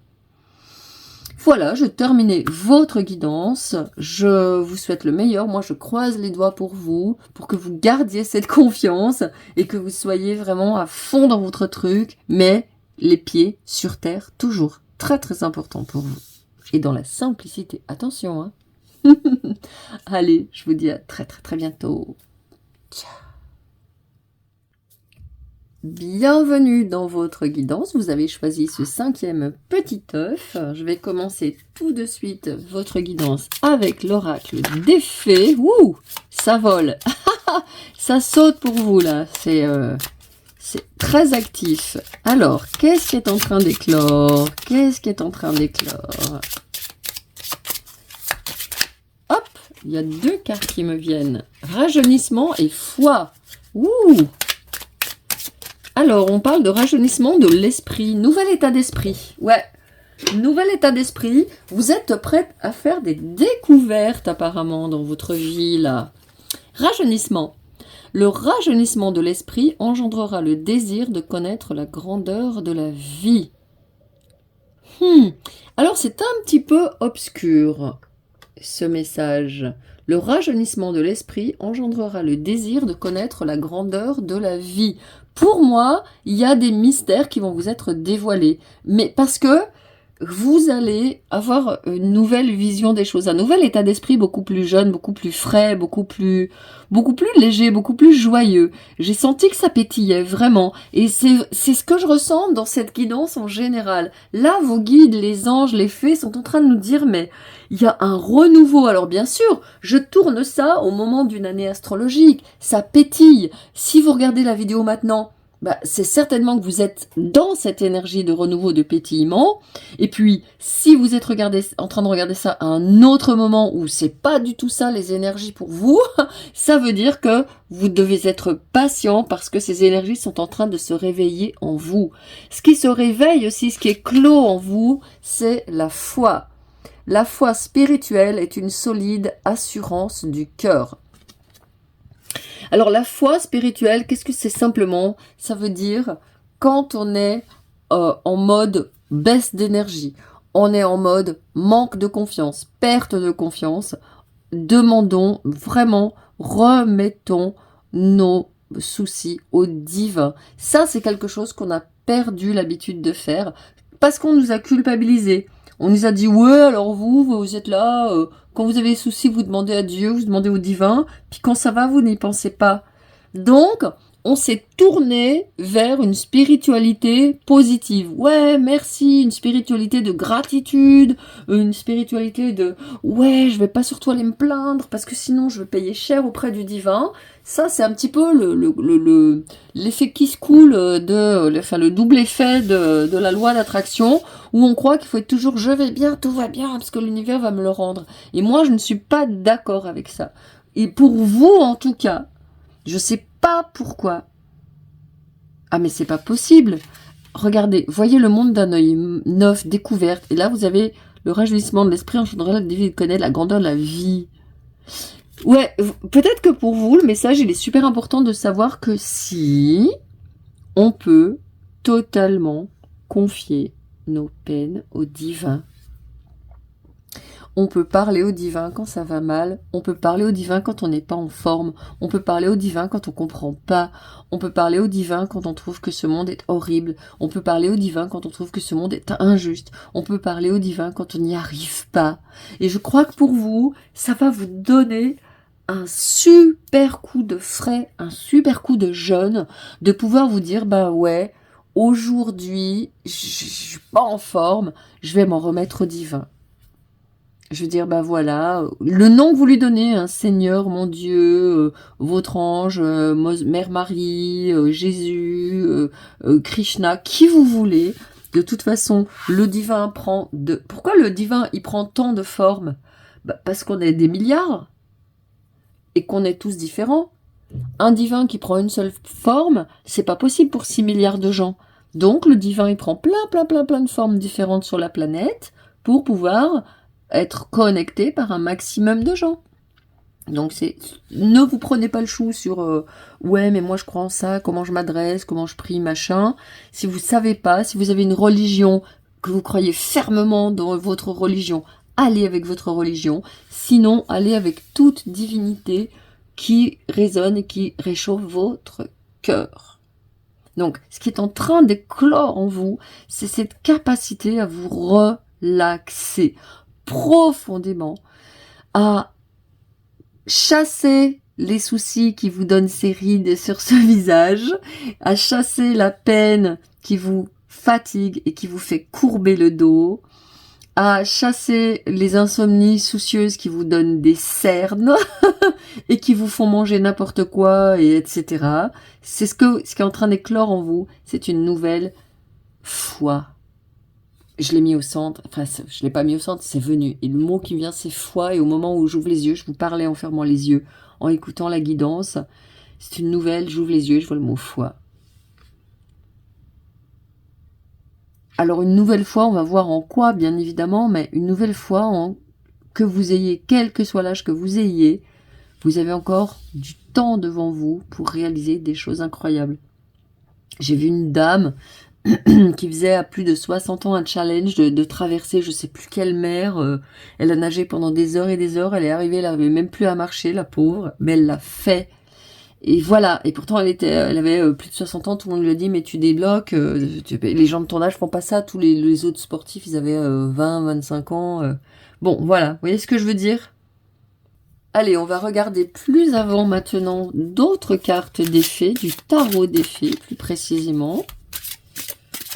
Voilà, je terminais votre guidance. Je vous souhaite le meilleur. Moi, je croise les doigts pour vous, pour que vous gardiez cette confiance et que vous soyez vraiment à fond dans votre truc, mais les pieds sur terre, toujours très très important pour vous. Et dans la simplicité. Attention, hein. Allez, je vous dis à très très très bientôt. Ciao. Bienvenue dans votre guidance, vous avez choisi ce 5e petit œuf. Je vais commencer tout de suite votre guidance avec l'oracle des fées. Ouh, ça vole, ça saute pour vous là, c'est très actif. Alors, qu'est-ce qui est en train d'éclore? Qu'est-ce qui est en train d'éclore? Hop, il y a 2 cartes qui me viennent. Rajeunissement et foi. Ouh. Alors, on parle de rajeunissement de l'esprit, nouvel état d'esprit. Ouais, nouvel état d'esprit. Vous êtes prête à faire des découvertes apparemment dans votre vie là. Rajeunissement. Le rajeunissement de l'esprit engendrera le désir de connaître la grandeur de la vie. Alors, c'est un petit peu obscur, ce message. Le rajeunissement de l'esprit engendrera le désir de connaître la grandeur de la vie. Pour moi, il y a des mystères qui vont vous être dévoilés. Mais parce que vous allez avoir une nouvelle vision des choses, un nouvel état d'esprit beaucoup plus jeune, beaucoup plus frais, beaucoup plus léger, beaucoup plus joyeux. J'ai senti que ça pétillait vraiment. Et c'est ce que je ressens dans cette guidance en général. Là, vos guides, les anges, les fées sont en train de nous dire, mais il y a un renouveau. Alors bien sûr, je tourne ça au moment d'une année astrologique. Ça pétille. Si vous regardez la vidéo maintenant, c'est certainement que vous êtes dans cette énergie de renouveau, de pétillement. Et puis, si vous êtes en train de regarder ça à un autre moment où c'est pas du tout ça les énergies pour vous, ça veut dire que vous devez être patient parce que ces énergies sont en train de se réveiller en vous. Ce qui se réveille aussi, ce qui est clos en vous, c'est la foi. La foi spirituelle est une solide assurance du cœur. Alors la foi spirituelle, qu'est-ce que c'est simplement? Ça veut dire quand on est en mode baisse d'énergie, on est en mode manque de confiance, perte de confiance, demandons vraiment, remettons nos soucis au divin. Ça, c'est quelque chose qu'on a perdu l'habitude de faire. Parce qu'on nous a culpabilisés. On nous a dit, ouais, alors vous êtes là, quand vous avez des soucis, vous demandez à Dieu, vous demandez au divin, puis quand ça va, vous n'y pensez pas. Donc, on s'est tourné vers une spiritualité positive. Ouais, merci, une spiritualité de gratitude, une spiritualité de ouais, je vais pas surtout aller me plaindre parce que sinon je vais payer cher auprès du divin. Ça, c'est un petit peu l'effet qui se coule le double effet de la loi d'attraction où on croit qu'il faut être toujours je vais bien, tout va bien parce que l'univers va me le rendre. Et moi, je ne suis pas d'accord avec ça. Et pour vous, en tout cas, je sais pas pourquoi. Ah mais c'est pas possible. Regardez, voyez le monde d'un œil neuf, découverte. Et là, vous avez le rajeunissement de l'esprit engendré la divine connaît la grandeur de la vie. Ouais, peut-être que pour vous, le message, il est super important de savoir que si on peut totalement confier nos peines au divin. On peut parler au divin quand ça va mal, on peut parler au divin quand on n'est pas en forme, on peut parler au divin quand on comprend pas, on peut parler au divin quand on trouve que ce monde est horrible, on peut parler au divin quand on trouve que ce monde est injuste, on peut parler au divin quand on n'y arrive pas. Et je crois que pour vous, ça va vous donner un super coup de frais, un super coup de jeûne, de pouvoir vous dire, bah ouais, aujourd'hui, je suis pas en forme, je vais m'en remettre au divin. Je veux dire, bah voilà, le nom que vous lui donnez, hein, Seigneur, mon Dieu, votre ange, Mère Marie, Jésus, Krishna, qui vous voulez. De toute façon, le divin prend de... Pourquoi le divin, il prend tant de formes? Bah, parce qu'on est des milliards et qu'on est tous différents. Un divin qui prend une seule forme, c'est pas possible pour 6 milliards de gens. Donc, le divin, il prend plein de formes différentes sur la planète pour pouvoir être connecté par un maximum de gens. Donc ne vous prenez pas le chou sur ouais mais moi je crois en ça, comment je m'adresse, comment je prie, machin. Si vous savez pas, si vous avez une religion que vous croyez fermement dans votre religion, allez avec votre religion. Sinon, allez avec toute divinité qui résonne et qui réchauffe votre cœur. Donc, ce qui est en train d'éclore en vous, c'est cette capacité à vous relaxer profondément, à chasser les soucis qui vous donnent ces rides sur ce visage, à chasser la peine qui vous fatigue et qui vous fait courber le dos, à chasser les insomnies soucieuses qui vous donnent des cernes et qui vous font manger n'importe quoi, et etc. C'est ce qui est en train d'éclore en vous, c'est une nouvelle foi. Je l'ai mis au centre, enfin je l'ai pas mis au centre, c'est venu. Et le mot qui vient c'est foi, et au moment où j'ouvre les yeux, je vous parlais en fermant les yeux, en écoutant la guidance. C'est une nouvelle, j'ouvre les yeux, je vois le mot foi. Alors une nouvelle fois, on va voir en quoi, bien évidemment, mais une nouvelle fois, que vous ayez, quel que soit l'âge que vous ayez, vous avez encore du temps devant vous pour réaliser des choses incroyables. J'ai vu une dame qui faisait à plus de 60 ans un challenge de traverser je sais plus quelle mer. Elle a nagé pendant des heures et des heures, elle est arrivée, elle n'arrivait même plus à marcher, la pauvre, mais elle l'a fait. Et voilà, et pourtant elle avait plus de 60 ans, tout le monde lui a dit mais tu débloques, les gens de ton âge font pas ça, tous les autres sportifs ils avaient 20, 25 ans. Bon voilà, vous voyez ce que je veux dire? Allez, on va regarder plus avant maintenant d'autres cartes d'effets, du tarot d'effets plus précisément.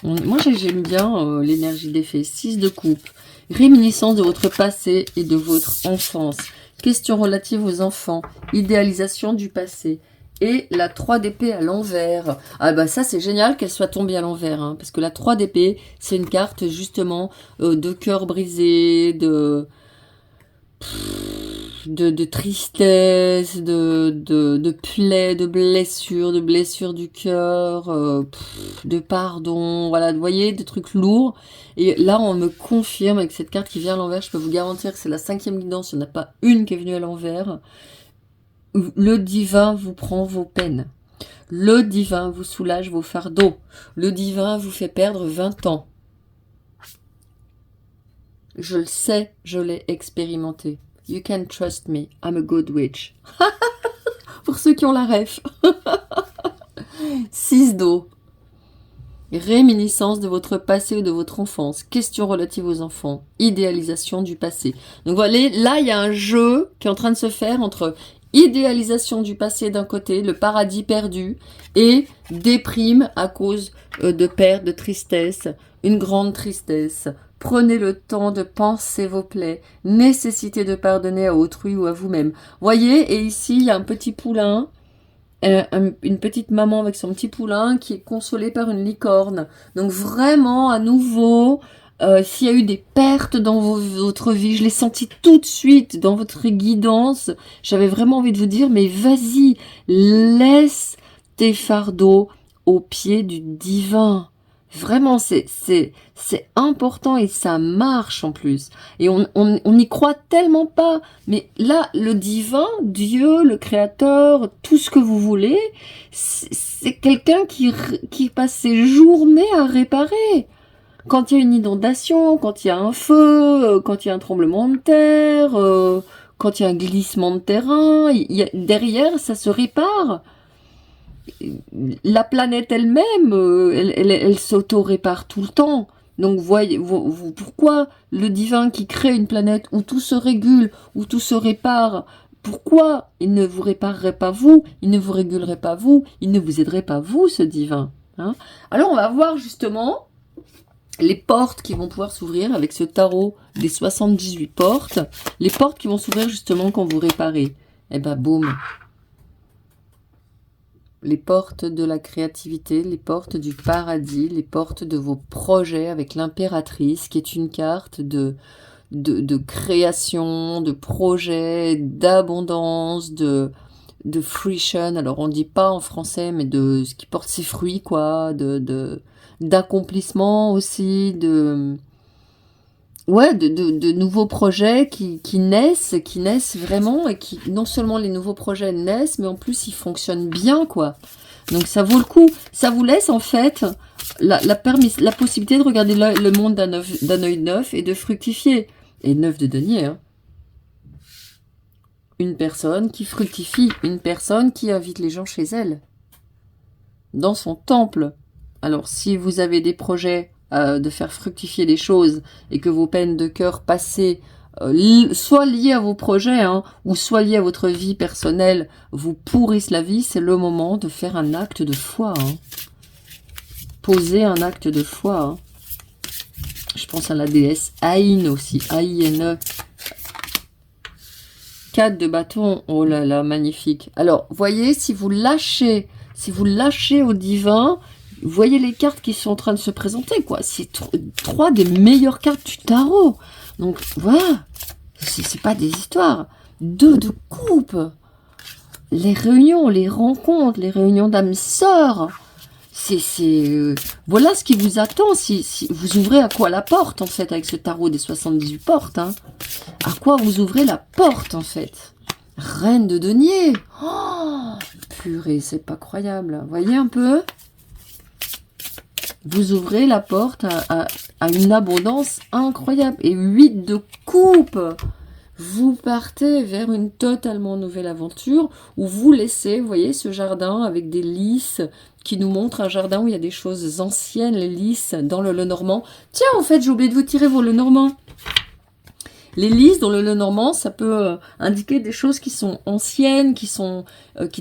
Moi, j'aime bien l'énergie d'effet. 6 de coupe. Réminiscence de votre passé et de votre enfance. Questions relatives aux enfants. Idéalisation du passé. Et la 3 d'épée à l'envers. Ah bah ça, c'est génial qu'elle soit tombée à l'envers. Hein, parce que la 3 d'épée, c'est une carte justement de cœur brisé, de tristesse, de plaies, de blessures du cœur, de pardon, voilà, vous voyez, des trucs lourds. Et là, on me confirme avec cette carte qui vient à l'envers, je peux vous garantir que c'est la 5e guidance, il n'y en a pas une qui est venue à l'envers. Le divin vous prend vos peines. Le divin vous soulage vos fardeaux. Le divin vous fait perdre 20 ans. Je le sais, je l'ai expérimenté. You can trust me, I'm a good witch. Pour ceux qui ont la ref. 6 d'eau. Réminiscence de votre passé ou de votre enfance. Questions relatives aux enfants. Idéalisation du passé. Donc voilà, là, il y a un jeu qui est en train de se faire entre idéalisation du passé d'un côté, le paradis perdu, et déprime à cause de perte, de tristesse, une grande tristesse. Prenez le temps de penser vos plaies. Nécessité de pardonner à autrui ou à vous-même. Voyez, et ici, il y a un petit poulain, une petite maman avec son petit poulain qui est consolée par une licorne. Donc vraiment, à nouveau, s'il y a eu des pertes dans votre vie, je l'ai senti tout de suite dans votre guidance. J'avais vraiment envie de vous dire, mais vas-y, laisse tes fardeaux au pied du divin. Vraiment, c'est important et ça marche en plus. Et on n'y croit tellement pas. Mais là, le divin, Dieu, le créateur, tout ce que vous voulez, c'est quelqu'un qui passe ses journées à réparer. Quand il y a une inondation, quand il y a un feu, quand il y a un tremblement de terre, quand il y a un glissement de terrain, derrière, ça se répare. La planète elle-même, elle s'auto-répare tout le temps. Donc voyez, pourquoi le divin qui crée une planète où tout se régule, où tout se répare, pourquoi il ne vous réparerait pas vous, il ne vous régulerait pas vous, il ne vous aiderait pas vous, ce divin, hein? Alors on va voir justement les portes qui vont pouvoir s'ouvrir avec ce tarot des 78 portes, les portes qui vont s'ouvrir justement quand vous réparez. Et ben boum, les portes de la créativité, les portes du paradis, les portes de vos projets avec l'impératrice qui est une carte de création, de projet, d'abondance, de fruition. Alors on dit pas en français, mais de ce qui porte ses fruits, quoi, d'accomplissement aussi, ouais, de nouveaux projets qui naissent vraiment, et qui, non seulement les nouveaux projets naissent, mais en plus ils fonctionnent bien, quoi. Donc ça vaut le coup. Ça vous laisse en fait la possibilité de regarder le monde d'un œil neuf et de fructifier. Et neuf de denier, hein. Une personne qui fructifie, une personne qui invite les gens chez elle, dans son temple. Alors si vous avez des projets de faire fructifier les choses et que vos peines de cœur passées, soit liées à vos projets, hein, ou soit liées à votre vie personnelle, vous pourrissent la vie, c'est le moment de faire un acte de foi, hein. Poser un acte de foi, hein. Je pense à la déesse Aïn aussi, Aïn. 4 de bâton, oh là là, magnifique. Alors, voyez, si vous lâchez au divin, voyez les cartes qui sont en train de se présenter, quoi. C'est 3 des meilleures cartes du tarot. Donc, voilà. C'est pas des histoires. 2 de coupe. Les réunions, les rencontres, les réunions d'âmes sœurs. Voilà ce qui vous attend si vous ouvrez à quoi la porte, en fait, avec ce tarot des 78 portes, hein. À quoi vous ouvrez la porte, en fait? Reine de denier. Oh, purée, c'est pas croyable. Voyez un peu? Vous ouvrez la porte à une abondance incroyable. Et 8 de coupe. Vous partez vers une totalement nouvelle aventure où vous laissez, vous voyez, ce jardin avec des lys qui nous montre un jardin où il y a des choses anciennes, les lys dans le Lenormand. Tiens, en fait, j'ai oublié de vous tirer vos Lenormand. Les lys dans le Lenormand, ça peut indiquer des choses qui sont anciennes, qui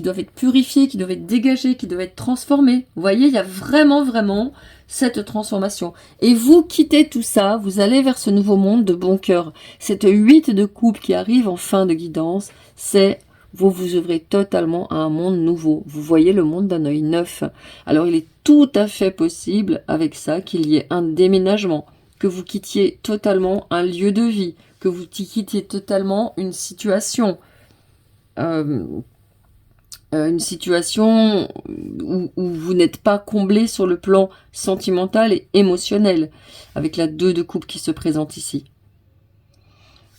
doivent être purifiées, qui doivent être dégagées, qui doivent être transformées. Vous voyez, il y a vraiment, vraiment cette transformation. Et vous quittez tout ça, vous allez vers ce nouveau monde de bon cœur. Cette 8 de coupe qui arrive en fin de guidance, c'est vous vous ouvrez totalement à un monde nouveau. Vous voyez le monde d'un œil neuf. Alors il est tout à fait possible avec ça qu'il y ait un déménagement, que vous quittiez totalement un lieu de vie, que vous quittiez totalement une situation où vous n'êtes pas comblé sur le plan sentimental et émotionnel, avec la 2 de coupe qui se présente ici.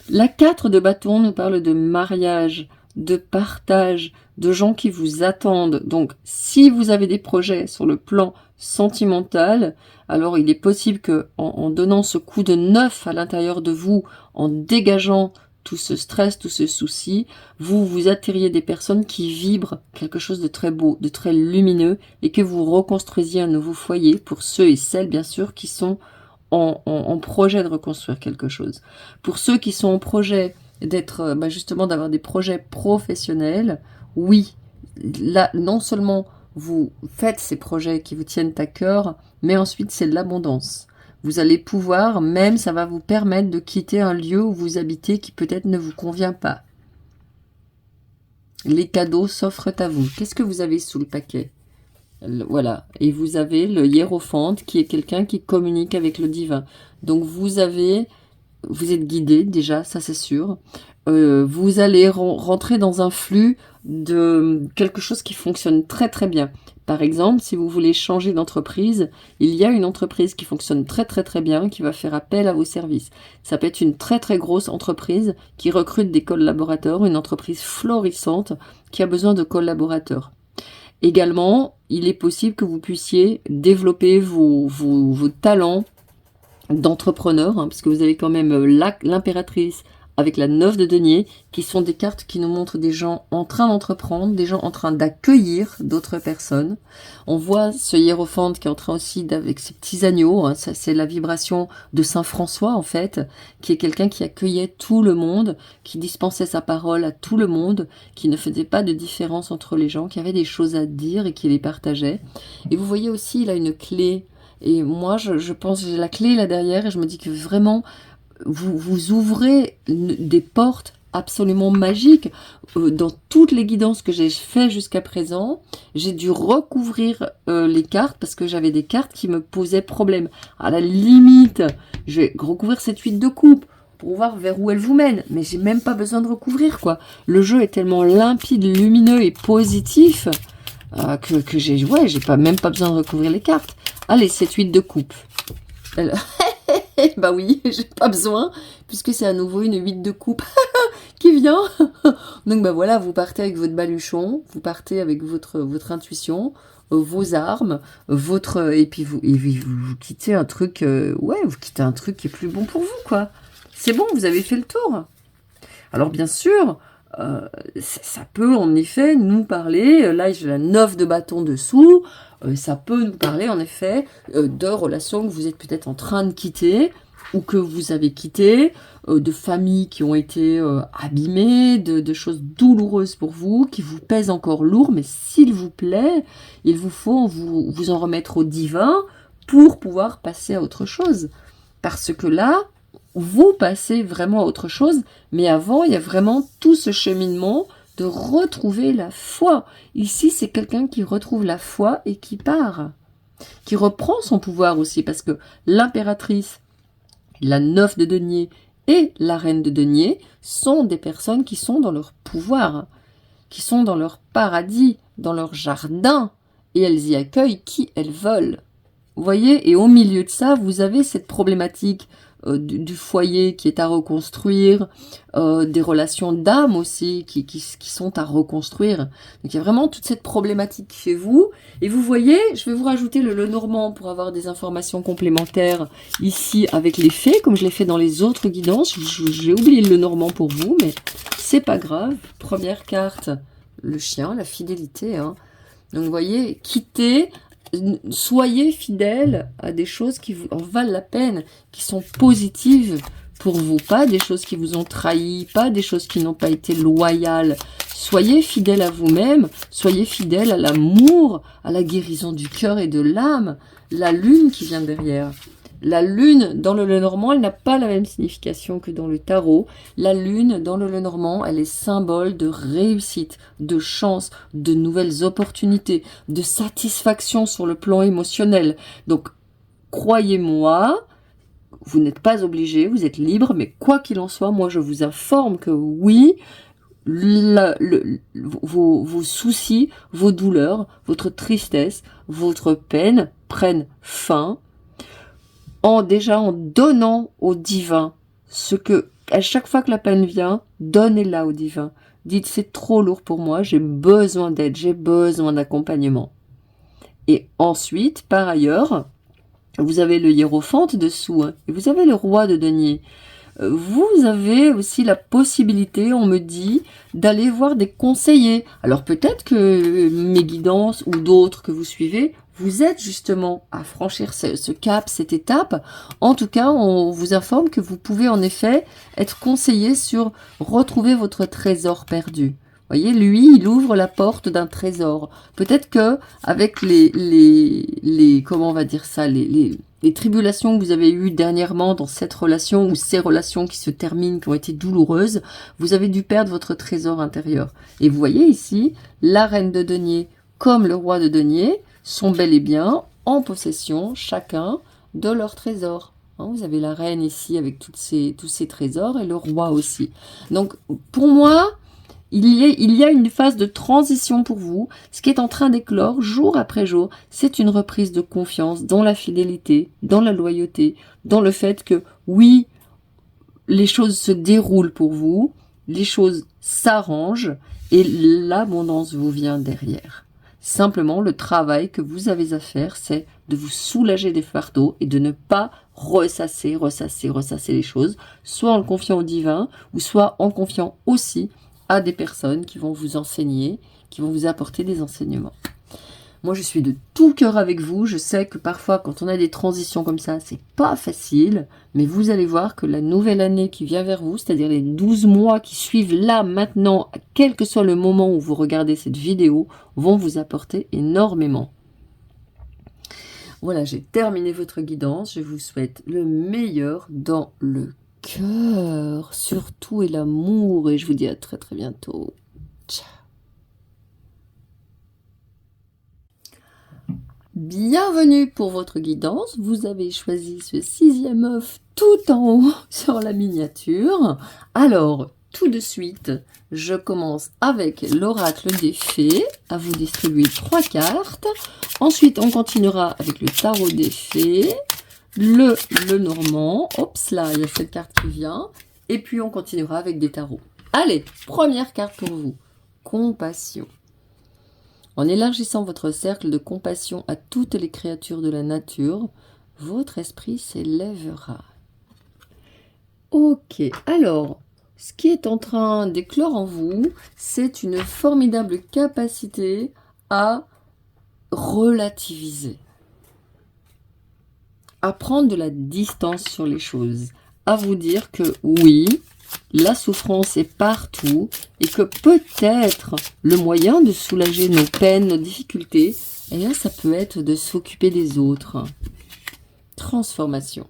La 4 de bâton nous parle de mariage, de partage, de gens qui vous attendent. Donc, si vous avez des projets sur le plan sentimental, alors il est possible que en donnant ce coup de neuf à l'intérieur de vous, en dégageant tout ce stress, tout ce souci, vous attiriez des personnes qui vibrent quelque chose de très beau, de très lumineux, et que vous reconstruisiez un nouveau foyer pour ceux et celles, bien sûr, qui sont en projet de reconstruire quelque chose. Pour ceux qui sont en projet d'être, justement, d'avoir des projets professionnels, oui, là, non seulement vous faites ces projets qui vous tiennent à cœur, mais ensuite c'est l'abondance. Vous allez pouvoir, même ça va vous permettre de quitter un lieu où vous habitez qui peut-être ne vous convient pas. Les cadeaux s'offrent à vous. Qu'est-ce que vous avez sous le paquet? Voilà. Et vous avez le hiérophante qui est quelqu'un qui communique avec le divin. Donc vous êtes guidé déjà, ça c'est sûr. Vous allez rentrer dans un flux de quelque chose qui fonctionne très très bien. Par exemple, si vous voulez changer d'entreprise, il y a une entreprise qui fonctionne très très très bien, qui va faire appel à vos services. Ça peut être une très très grosse entreprise qui recrute des collaborateurs, une entreprise florissante qui a besoin de collaborateurs. Également, il est possible que vous puissiez développer vos talents d'entrepreneur, parce que vous avez quand même l'impératrice avec la 9 de denier, qui sont des cartes qui nous montrent des gens en train d'entreprendre, des gens en train d'accueillir d'autres personnes. On voit ce hiérophante qui est en train aussi avec ses petits agneaux, ça c'est la vibration de Saint François en fait, qui est quelqu'un qui accueillait tout le monde, qui dispensait sa parole à tout le monde, qui ne faisait pas de différence entre les gens, qui avait des choses à dire et qui les partageait. Et vous voyez aussi, il a une clé. Et moi, je pense, j'ai la clé là derrière et je me dis que vraiment, vous ouvrez des portes absolument magiques. Dans toutes les guidances que j'ai fait jusqu'à présent, j'ai dû recouvrir les cartes parce que j'avais des cartes qui me posaient problème. À la limite, je vais recouvrir cette 8 de coupe pour voir vers où elle vous mène. Mais j'ai même pas besoin de recouvrir, quoi. Le jeu est tellement limpide, lumineux et positif que j'ai même pas besoin de recouvrir les cartes. Allez, cette 8 de coupe. Bah oui, j'ai pas besoin, puisque c'est à nouveau une 8 de coupe qui vient. Donc bah voilà, vous partez avec votre baluchon, vous partez avec votre intuition, vos armes, et puis vous quittez un truc, vous quittez un truc qui est plus bon pour vous, quoi. C'est bon, vous avez fait le tour. Alors bien sûr, ça peut en effet nous parler, là j'ai la 9 de bâton dessous, ça peut nous parler en effet de relations que vous êtes peut-être en train de quitter ou que vous avez quitté, de familles qui ont été abîmées, de choses douloureuses pour vous, qui vous pèsent encore lourd, mais s'il vous plaît, il vous faut vous en remettre au divin pour pouvoir passer à autre chose. Parce que là, vous passez vraiment à autre chose, mais avant, il y a vraiment tout ce cheminement de retrouver la foi. Ici, c'est quelqu'un qui retrouve la foi et qui part, qui reprend son pouvoir aussi, parce que l'impératrice, la 9 de denier et la reine de denier sont des personnes qui sont dans leur pouvoir, qui sont dans leur paradis, dans leur jardin, et elles y accueillent qui elles veulent. Vous voyez, et au milieu de ça, vous avez cette problématique du foyer qui est à reconstruire, des relations d'âme aussi qui sont à reconstruire. Donc il y a vraiment toute cette problématique chez vous. Et vous voyez, je vais vous rajouter le Lenormand pour avoir des informations complémentaires ici avec les fées, comme je l'ai fait dans les autres guidances. J'ai oublié le Lenormand pour vous, mais c'est pas grave. Première carte, le chien, la fidélité. Donc vous voyez, quitter... Soyez fidèles à des choses qui vous en valent la peine, qui sont positives pour vous, pas des choses qui vous ont trahi, pas des choses qui n'ont pas été loyales. Soyez fidèles à vous-même, soyez fidèles à l'amour, à la guérison du cœur et de l'âme. La lune qui vient derrière. La lune dans le Lenormand, elle n'a pas la même signification que dans le tarot. La lune dans le Lenormand, elle est symbole de réussite, de chance, de nouvelles opportunités, de satisfaction sur le plan émotionnel. Donc, croyez-moi, vous n'êtes pas obligé, vous êtes libre, mais quoi qu'il en soit, moi je vous informe que oui, vos soucis, vos douleurs, votre tristesse, votre peine prennent fin. En donnant au divin ce que, à chaque fois que la peine vient, donnez-la au divin. Dites, c'est trop lourd pour moi, j'ai besoin d'aide, j'ai besoin d'accompagnement. Et ensuite, par ailleurs, vous avez le hiérophante dessous, et vous avez le roi de denier. vous avez aussi la possibilité, on me dit, d'aller voir des conseillers. Alors peut-être que mes guidances ou d'autres que vous suivez, vous êtes justement à franchir ce cap, cette étape. En tout cas, on vous informe que vous pouvez en effet être conseillé sur retrouver votre trésor perdu. Voyez, lui, il ouvre la porte d'un trésor. Peut-être que avec les comment on va dire ça, les tribulations que vous avez eues dernièrement dans cette relation ou ces relations qui se terminent, qui ont été douloureuses, vous avez dû perdre votre trésor intérieur. Et vous voyez ici, la reine de denier comme le roi de denier sont bel et bien en possession chacun de leur trésor. Vous avez la reine ici avec tous ces trésors et le roi aussi. Donc pour moi, il y a une phase de transition pour vous. Ce qui est en train d'éclore jour après jour, c'est une reprise de confiance dans la fidélité, dans la loyauté, dans le fait que oui, les choses se déroulent pour vous, les choses s'arrangent et l'abondance vous vient derrière. Simplement, le travail que vous avez à faire, c'est de vous soulager des fardeaux et de ne pas ressasser les choses, soit en le confiant au divin, ou soit en confiant aussi à des personnes qui vont vous enseigner, qui vont vous apporter des enseignements. Moi, je suis de tout cœur avec vous. Je sais que parfois, quand on a des transitions comme ça, c'est pas facile. Mais vous allez voir que la nouvelle année qui vient vers vous, c'est-à-dire les 12 mois qui suivent là, maintenant, quel que soit le moment où vous regardez cette vidéo, vont vous apporter énormément. Voilà, j'ai terminé votre guidance. Je vous souhaite le meilleur dans le cœur, surtout, et l'amour. Et je vous dis à très très bientôt. Ciao. Bienvenue pour votre guidance. Vous avez choisi ce 6e œuf tout en haut sur la miniature. Alors, tout de suite, je commence avec l'oracle des fées, à vous distribuer 3 cartes. Ensuite, on continuera avec le tarot des fées, le normand. Oups, là, il y a cette carte qui vient. Et puis, on continuera avec des tarots. Allez, première carte pour vous. Compassion. En élargissant votre cercle de compassion à toutes les créatures de la nature, votre esprit s'élèvera. Ok, alors, ce qui est en train d'éclore en vous, c'est une formidable capacité à relativiser, à prendre de la distance sur les choses, à vous dire que oui, la souffrance est partout et que peut-être le moyen de soulager nos peines, nos difficultés, eh bien, ça peut être de s'occuper des autres. Transformation.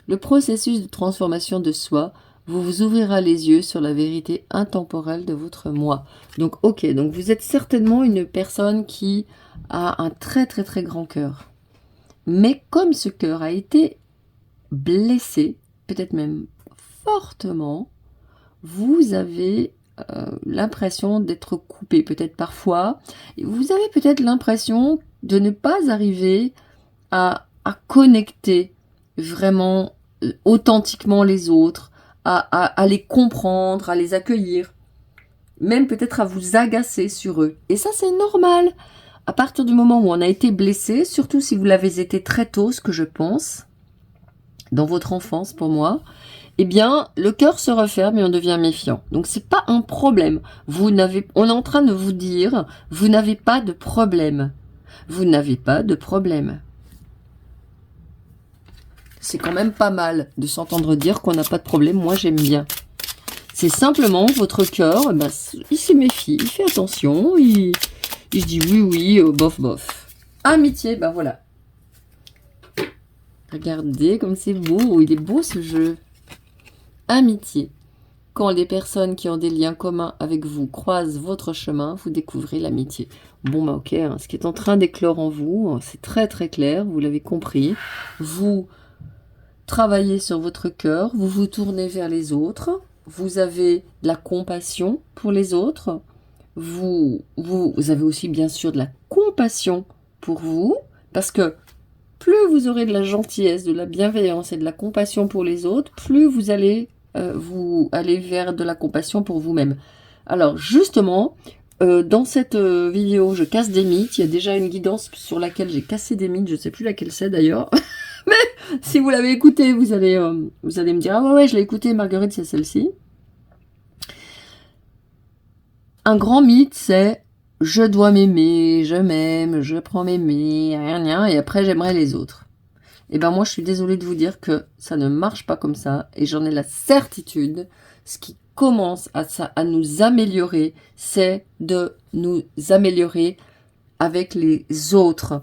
Le processus de transformation de soi vous ouvrira les yeux sur la vérité intemporelle de votre moi. Donc, ok, donc vous êtes certainement une personne qui a un très très très grand cœur. Mais comme ce cœur a été blessé, peut-être même fortement, vous avez l'impression d'être coupé, peut-être parfois. Et vous avez peut-être l'impression de ne pas arriver à connecter vraiment authentiquement les autres, à les comprendre, à les accueillir, même peut-être à vous agacer sur eux. Et ça, c'est normal. À partir du moment où on a été blessé, surtout si vous l'avez été très tôt, ce que je pense, dans votre enfance pour moi, eh bien, le cœur se referme et on devient méfiant. Donc, c'est pas un problème. On est en train de vous dire, vous n'avez pas de problème. Vous n'avez pas de problème. C'est quand même pas mal de s'entendre dire qu'on n'a pas de problème. Moi, j'aime bien. C'est simplement votre cœur, ben, il se méfie, il fait attention, il se dit oui, bof, bof. Amitié, ben voilà. Regardez comme c'est beau, il est beau ce jeu. Amitié. Quand les personnes qui ont des liens communs avec vous croisent votre chemin, vous découvrez l'amitié. Bon, bah ok, hein, ce qui est en train d'éclore en vous, c'est très très clair, vous l'avez compris. Vous travaillez sur votre cœur, vous vous tournez vers les autres, vous avez de la compassion pour les autres, vous avez aussi bien sûr de la compassion pour vous, parce que plus vous aurez de la gentillesse, de la bienveillance et de la compassion pour les autres, plus vous allez vers de la compassion pour vous-même. Alors justement, dans cette vidéo, je casse des mythes. Il y a déjà une guidance sur laquelle j'ai cassé des mythes. Je ne sais plus laquelle c'est d'ailleurs. Mais Si vous l'avez écouté, vous allez me dire, ah ouais, je l'ai écouté, Marguerite, c'est celle-ci. Un grand mythe, c'est je dois m'aimer, je m'aime, je prends m'aimer, rien, rien, et après j'aimerai les autres. Et ben moi, je suis désolée de vous dire que ça ne marche pas comme ça, et j'en ai la certitude. Ce qui commence à nous améliorer, c'est de nous améliorer avec les autres.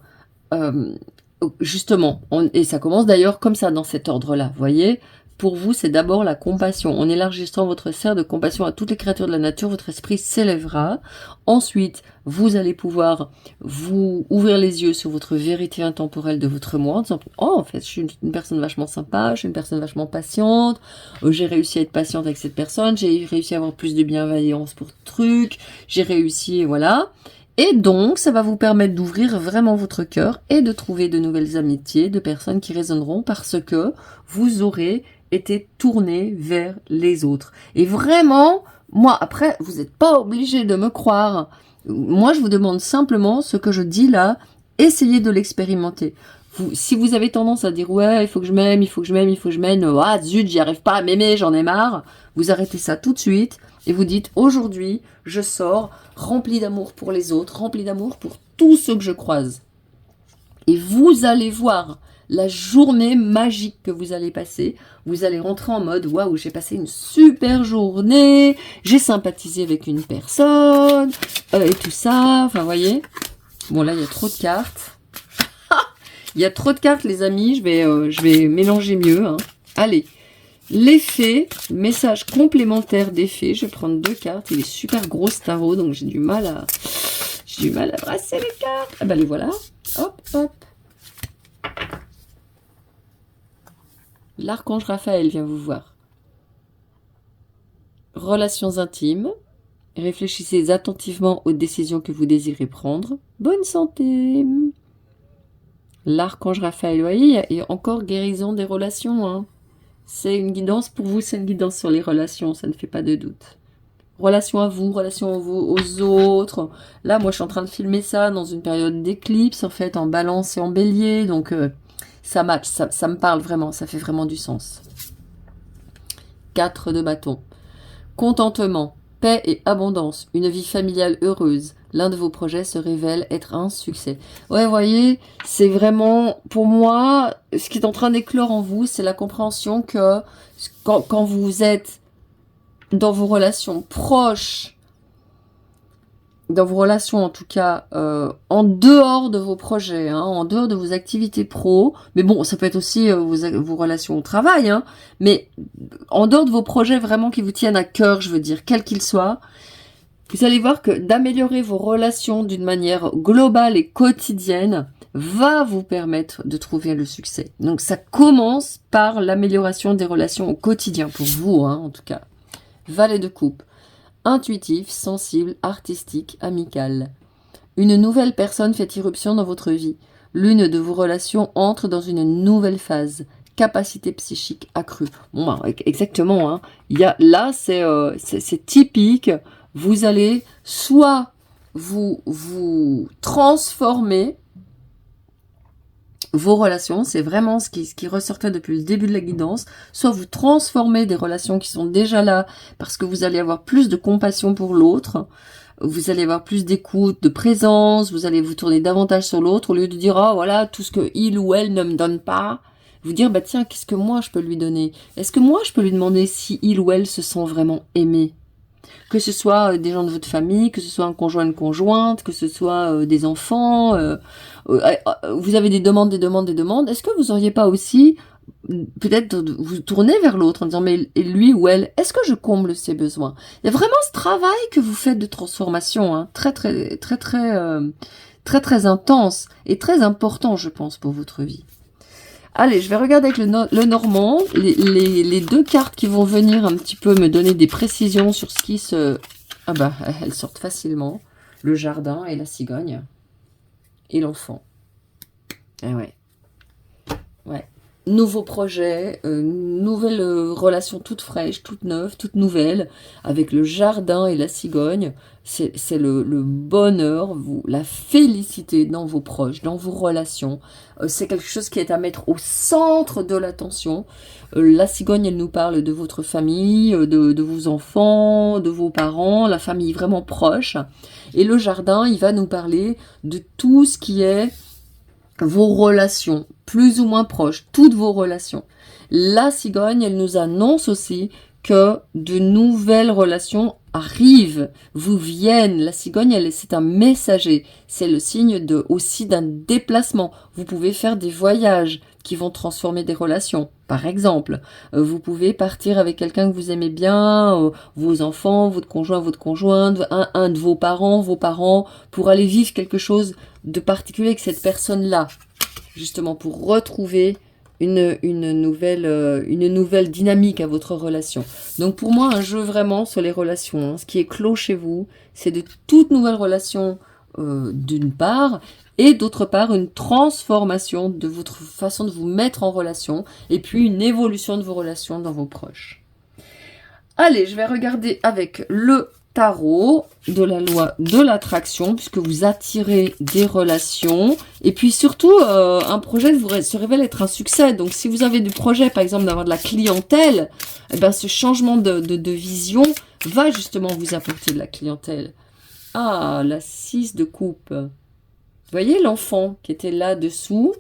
Justement, et ça commence d'ailleurs comme ça, dans cet ordre-là, voyez. Pour vous, c'est d'abord la compassion. En élargissant votre cercle de compassion à toutes les créatures de la nature, votre esprit s'élèvera. Ensuite, vous allez pouvoir vous ouvrir les yeux sur votre vérité intemporelle de votre moi, en disant, oh, en fait, je suis une personne vachement sympa, je suis une personne vachement patiente, j'ai réussi à être patiente avec cette personne, j'ai réussi à avoir plus de bienveillance pour truc, j'ai réussi, voilà. Et donc, ça va vous permettre d'ouvrir vraiment votre cœur et de trouver de nouvelles amitiés, de personnes qui résonneront parce que vous aurez été tourné vers les autres. Et vraiment, moi, après, vous n'êtes pas obligé de me croire. Moi, je vous demande simplement ce que je dis là, essayez de l'expérimenter. Si vous avez tendance à dire « Ouais, il faut que je m'aime, il faut que je m'aime, il faut que je m'aime, ah zut, j'y arrive pas à m'aimer, j'en ai marre », vous arrêtez ça tout de suite et vous dites « Aujourd'hui, je sors rempli d'amour pour les autres, rempli d'amour pour tous ceux que je croise. » Et vous allez voir la journée magique que vous allez passer. Vous allez rentrer en mode « Waouh, j'ai passé une super journée, j'ai sympathisé avec une personne, et tout ça. » Enfin, voyez. Bon, là, il y a trop de cartes. Il y a trop de cartes, les amis. Je vais mélanger mieux. Hein. Allez. L'effet, message complémentaire d'effet. Je vais prendre 2 cartes. Il est super gros ce tarot, donc j'ai du mal à brasser les cartes. Ah ben les voilà. Hop, hop. L'archange Raphaël vient vous voir. Relations intimes. Réfléchissez attentivement aux décisions que vous désirez prendre. Bonne santé. L'archange Raphaël, vous voyez, il y a encore guérison des relations. Hein. C'est une guidance pour vous, c'est une guidance sur les relations, ça ne fait pas de doute. Relation à vous, relation aux autres. Là, moi, je suis en train de filmer ça dans une période d'éclipse, en fait, en balance et en bélier. Donc, ça match, ça me parle vraiment, ça fait vraiment du sens. 4 de bâton. Contentement, paix et abondance, une vie familiale heureuse. L'un de vos projets se révèle être un succès. Ouais, vous voyez, c'est vraiment, pour moi, ce qui est en train d'éclore en vous, c'est la compréhension que quand vous êtes dans vos relations proches, dans vos relations en tout cas, en dehors de vos projets, hein, en dehors de vos activités pro, mais bon, ça peut être aussi vos relations au travail, hein, mais en dehors de vos projets vraiment qui vous tiennent à cœur, je veux dire, quels qu'ils soient, vous allez voir que d'améliorer vos relations d'une manière globale et quotidienne va vous permettre de trouver le succès. Donc ça commence par l'amélioration des relations au quotidien, pour vous, hein, en tout cas. Valet de coupe. Intuitif, sensible, artistique, amical. Une nouvelle personne fait irruption dans votre vie. L'une de vos relations entre dans une nouvelle phase. Capacité psychique accrue. Bon, bah, exactement. Hein. Là, c'est typique. Vous allez soit vous transformer vos relations, c'est vraiment ce qui ressortait depuis le début de la guidance, soit vous transformez des relations qui sont déjà là, parce que vous allez avoir plus de compassion pour l'autre, vous allez avoir plus d'écoute, de présence, vous allez vous tourner davantage sur l'autre, au lieu de dire, oh voilà, tout ce que il ou elle ne me donne pas, vous dire, bah tiens, qu'est-ce que moi je peux lui donner? Est-ce que moi je peux lui demander si il ou elle se sent vraiment aimé? Que ce soit des gens de votre famille, que ce soit un conjoint, une conjointe, que ce soit des enfants, vous avez des demandes. Est-ce que vous auriez pas aussi peut-être vous tourner vers l'autre en disant mais lui ou elle, est-ce que je comble ses besoins? Il y a vraiment ce travail que vous faites de transformation, hein, très intense et très important, je pense, pour votre vie. Allez, je vais regarder avec le Normand, les 2 cartes qui vont venir un petit peu me donner des précisions sur ce qui se... Ah bah, elles sortent facilement. Le jardin et la cigogne. Et l'enfant. Ah ouais. Ouais. nouveaux projets, nouvelle relation toute fraîche, toute neuve, toute nouvelle, avec le jardin et la cigogne. C'est le bonheur, la félicité dans vos proches, dans vos relations. C'est quelque chose qui est à mettre au centre de l'attention. La cigogne, elle nous parle de votre famille, de vos enfants, de vos parents, la famille vraiment proche. Et le jardin, il va nous parler de tout ce qui est vos relations, plus ou moins proches, toutes vos relations. La cigogne, elle nous annonce aussi que de nouvelles relations arrivent, vous viennent. La cigogne, c'est un messager. C'est le signe aussi d'un déplacement. Vous pouvez faire des voyages qui vont transformer des relations. Par exemple, vous pouvez partir avec quelqu'un que vous aimez bien, vos enfants, votre conjoint, votre conjointe, un de vos parents, pour aller vivre quelque chose de particulier avec cette personne-là, justement pour retrouver une nouvelle dynamique à votre relation. Donc pour moi, un jeu vraiment sur les relations. Ce qui est clos chez vous, c'est de toutes nouvelles relations d'une part, et d'autre part une transformation de votre façon de vous mettre en relation, et puis une évolution de vos relations dans vos proches. Allez, je vais regarder avec le tarot de la loi de l'attraction, puisque vous attirez des relations, et puis surtout un projet se révèle être un succès. Donc si vous avez du projet, par exemple d'avoir de la clientèle, eh ben, ce changement de vision va justement vous apporter de la clientèle. Ah, la 6 de coupe. Vous voyez l'enfant qui était là-dessous,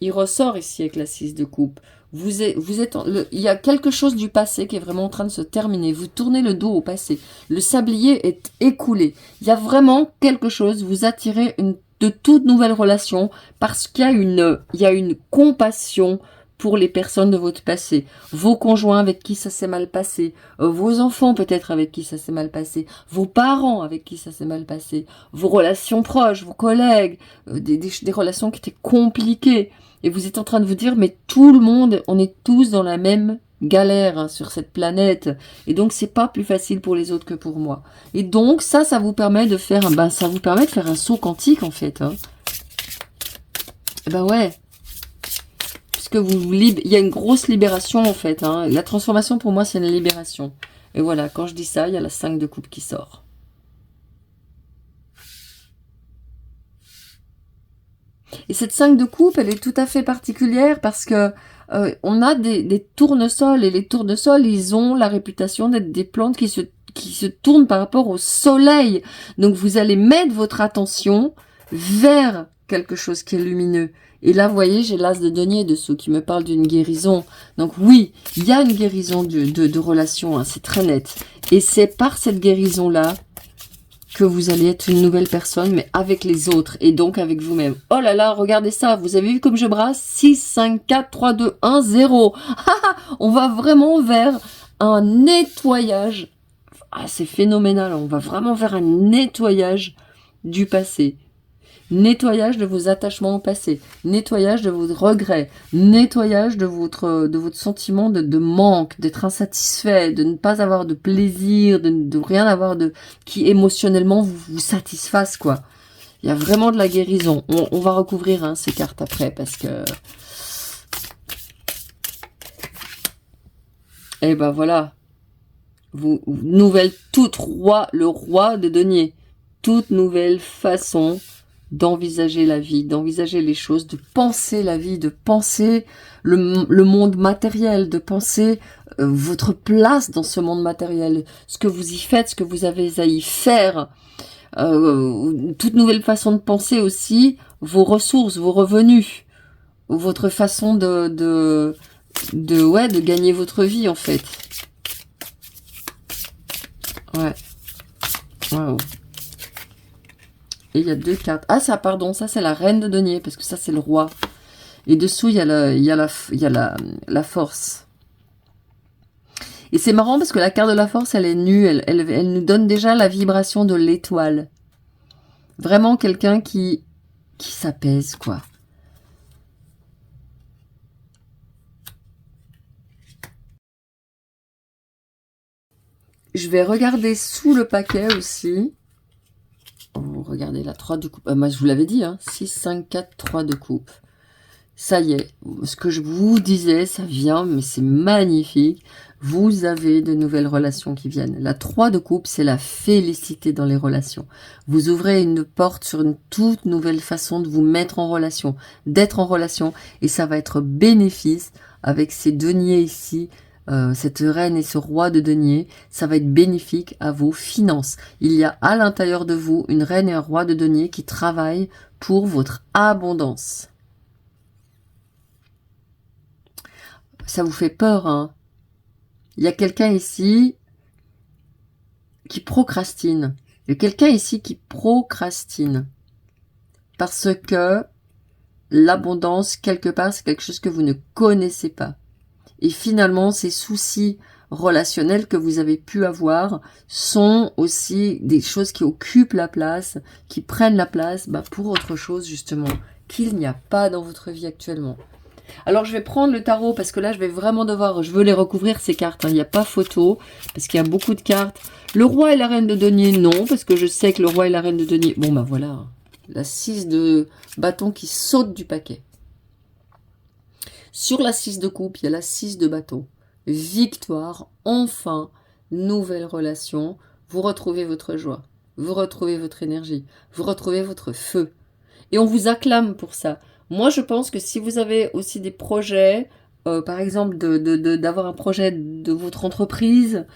il ressort ici avec la 6 de coupe. Il y a quelque chose du passé qui est vraiment en train de se terminer. Vous tournez le dos au passé. Le sablier est écoulé. Il y a vraiment quelque chose. Vous attirez de toutes nouvelles relations parce qu'il y a une compassion pour les personnes de votre passé. Vos conjoints avec qui ça s'est mal passé. Vos enfants peut-être avec qui ça s'est mal passé. Vos parents avec qui ça s'est mal passé. Vos relations proches, vos collègues. Des relations qui étaient compliquées. Et vous êtes en train de vous dire, mais tout le monde, on est tous dans la même galère sur cette planète. Et donc, c'est pas plus facile pour les autres que pour moi. Et donc, ça vous permet de faire un saut quantique, en fait. Hein. Ben ouais. Puisque il y a une grosse libération, en fait. Hein. La transformation, pour moi, c'est une libération. Et voilà, quand je dis ça, il y a la 5 de coupe qui sort. Et cette 5 de coupe, elle est tout à fait particulière parce que on a des tournesols, et les tournesols, ils ont la réputation d'être des plantes qui se tournent par rapport au soleil. Donc vous allez mettre votre attention vers quelque chose qui est lumineux. Et là, vous voyez, j'ai l'as de denier dessous qui me parle d'une guérison. Donc oui, il y a une guérison de relation, hein, c'est très net. Et c'est par cette guérison-là que vous allez être une nouvelle personne, mais avec les autres, et donc avec vous-même. Oh là là, regardez ça, vous avez vu comme je brasse 6, 5, 4, 3, 2, 1, 0. On va vraiment vers un nettoyage. Ah, c'est phénoménal, on va vraiment vers un nettoyage du passé. Nettoyage de vos attachements au passé, nettoyage de vos regrets, nettoyage de votre sentiment de manque, d'être insatisfait, de ne pas avoir de plaisir, de rien avoir qui émotionnellement vous satisfasse, quoi. Il y a vraiment de la guérison. On va recouvrir ces cartes après parce que... Et ben voilà. Le roi de denier. Toute nouvelle façon d'envisager la vie, d'envisager les choses, de penser la vie, de penser le monde matériel, de penser votre place dans ce monde matériel, ce que vous y faites, ce que vous avez à y faire. Toute nouvelle façon de penser aussi vos ressources, vos revenus, votre façon de gagner votre vie en fait. Ouais. Wow. Et il y a 2 cartes. Ah, ça, pardon, ça c'est la reine de denier, parce que ça c'est le roi. Et dessous, il y a la force. Et c'est marrant parce que la carte de la force, elle est nue, elle nous donne déjà la vibration de l'étoile. Vraiment quelqu'un qui s'apaise, quoi. Je vais regarder sous le paquet aussi. Oh, regardez la 3 de coupe. Moi, je vous l'avais dit, hein. 6, 5, 4, 3 de coupe. Ça y est, ce que je vous disais, ça vient, mais c'est magnifique. Vous avez de nouvelles relations qui viennent. La 3 de coupe, c'est la félicité dans les relations. Vous ouvrez une porte sur une toute nouvelle façon de vous mettre en relation, d'être en relation, et ça va être bénéfice avec ces deniers ici, cette reine et ce roi de deniers. Ça va être bénéfique à vos finances. Il y a à l'intérieur de vous une reine et un roi de deniers qui travaillent pour votre abondance. Ça vous fait peur, hein? Il y a quelqu'un ici qui procrastine. Il y a quelqu'un ici qui procrastine. Parce que l'abondance, quelque part, c'est quelque chose que vous ne connaissez pas. Et finalement, ces soucis relationnels que vous avez pu avoir sont aussi des choses qui occupent la place, qui prennent la place pour autre chose, justement, qu'il n'y a pas dans votre vie actuellement. Alors, je vais prendre le tarot parce que là, je vais vraiment devoir... Je veux les recouvrir, ces cartes. Hein. Il n'y a pas photo parce qu'il y a beaucoup de cartes. Le roi et la reine de denier, non. Parce que je sais que le roi et la reine de denier... Bon, voilà. La 6 de bâton qui saute du paquet. Sur la 6 de coupe, il y a la 6 de bâton. Victoire, enfin, nouvelle relation. Vous retrouvez votre joie. Vous retrouvez votre énergie. Vous retrouvez votre feu. Et on vous acclame pour ça. Moi, je pense que si vous avez aussi des projets, par exemple, d'avoir un projet de votre entreprise,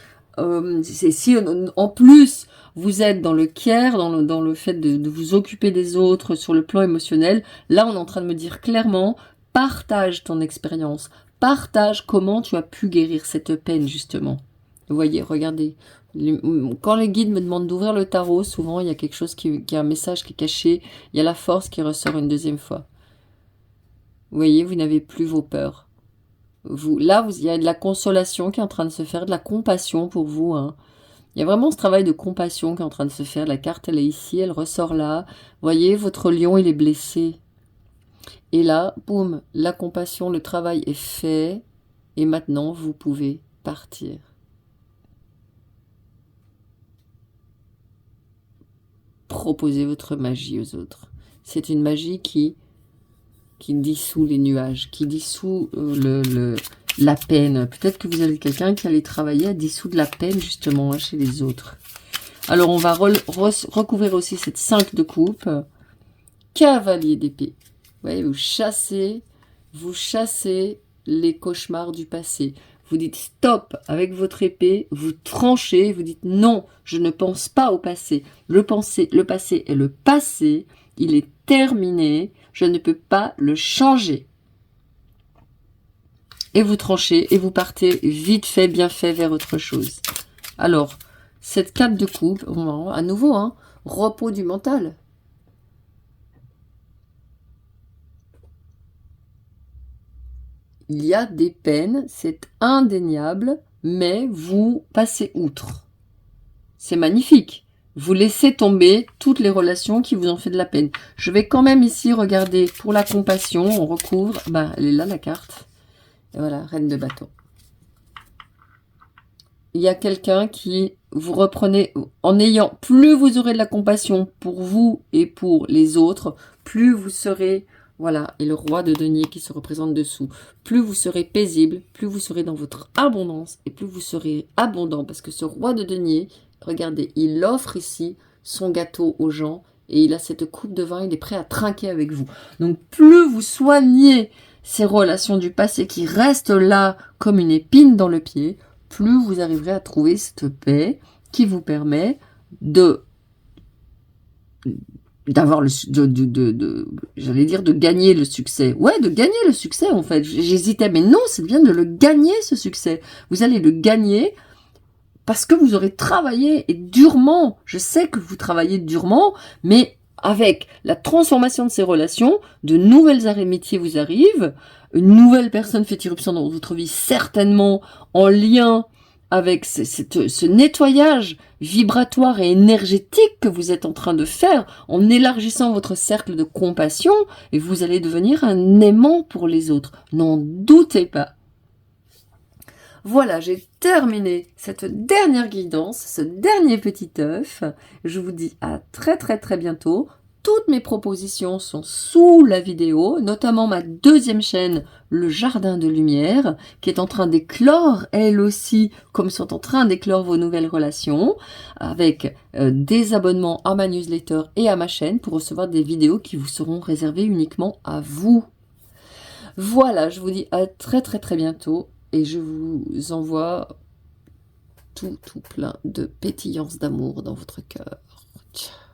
si en plus vous êtes dans le care, dans le fait de vous occuper des autres sur le plan émotionnel, là, on est en train de me dire clairement, partage ton expérience, partage comment tu as pu guérir cette peine, justement. Vous voyez, regardez. Quand les guides me demandent d'ouvrir le tarot, souvent, il y a quelque chose qui a un message qui est caché, il y a la force qui ressort une deuxième fois. Vous voyez, vous n'avez plus vos peurs. Il y a de la consolation qui est en train de se faire, de la compassion pour vous. Hein. Il y a vraiment ce travail de compassion qui est en train de se faire. La carte, elle est ici, elle ressort là. Vous voyez, votre lion, il est blessé. Et là, boum, la compassion, le travail est fait. Et maintenant, vous pouvez partir. Proposez votre magie aux autres. C'est une magie qui dissout les nuages, qui dissout la peine. Peut-être que vous avez quelqu'un qui allait travailler à dissoudre la peine justement chez les autres. Alors on va recouvrir aussi cette 5 de coupe. Cavalier d'épée. Vous voyez, vous chassez les cauchemars du passé. Vous dites stop avec votre épée, vous tranchez, vous dites non, je ne pense pas au passé. Le passé est le passé, il est terminé, je ne peux pas le changer. Et vous tranchez et vous partez vite fait, bien fait vers autre chose. Alors, cette 4 de coupe, à nouveau, hein, repos du mental. Il y a des peines, c'est indéniable, mais vous passez outre. C'est magnifique. Vous laissez tomber toutes les relations qui vous ont fait de la peine. Je vais quand même ici regarder pour la compassion, on recouvre, elle est là la carte. Et voilà, reine de bâton. Il y a quelqu'un qui vous reprenez, en ayant, plus vous aurez de la compassion pour vous et pour les autres, plus vous serez... Voilà, et le roi de denier qui se représente dessous. Plus vous serez paisible, plus vous serez dans votre abondance, et plus vous serez abondant. Parce que ce roi de denier, regardez, il offre ici son gâteau aux gens, et il a cette coupe de vin, il est prêt à trinquer avec vous. Donc plus vous soignez ces relations du passé qui restent là comme une épine dans le pied, plus vous arriverez à trouver cette paix qui vous permet d'avoir de gagner le succès. Ouais, de gagner le succès, en fait. J'hésitais, mais non, c'est bien de le gagner, ce succès. Vous allez le gagner parce que vous aurez travaillé et durement. Je sais que vous travaillez durement, mais avec la transformation de ces relations, de nouvelles amitiés vous arrivent, une nouvelle personne fait irruption dans votre vie, certainement en lien avec ce nettoyage vibratoire et énergétique que vous êtes en train de faire en élargissant votre cercle de compassion, et vous allez devenir un aimant pour les autres. N'en doutez pas. Voilà, j'ai terminé cette dernière guidance, ce dernier petit œuf. Je vous dis à très très très bientôt. toutes mes propositions sont sous la vidéo, notamment ma deuxième chaîne, Le Jardin de Lumière, qui est en train d'éclore, elle aussi, comme sont en train d'éclore vos nouvelles relations, avec des abonnements à ma newsletter et à ma chaîne pour recevoir des vidéos qui vous seront réservées uniquement à vous. Voilà, je vous dis à très très très bientôt et je vous envoie tout plein de pétillance d'amour dans votre cœur. Ciao.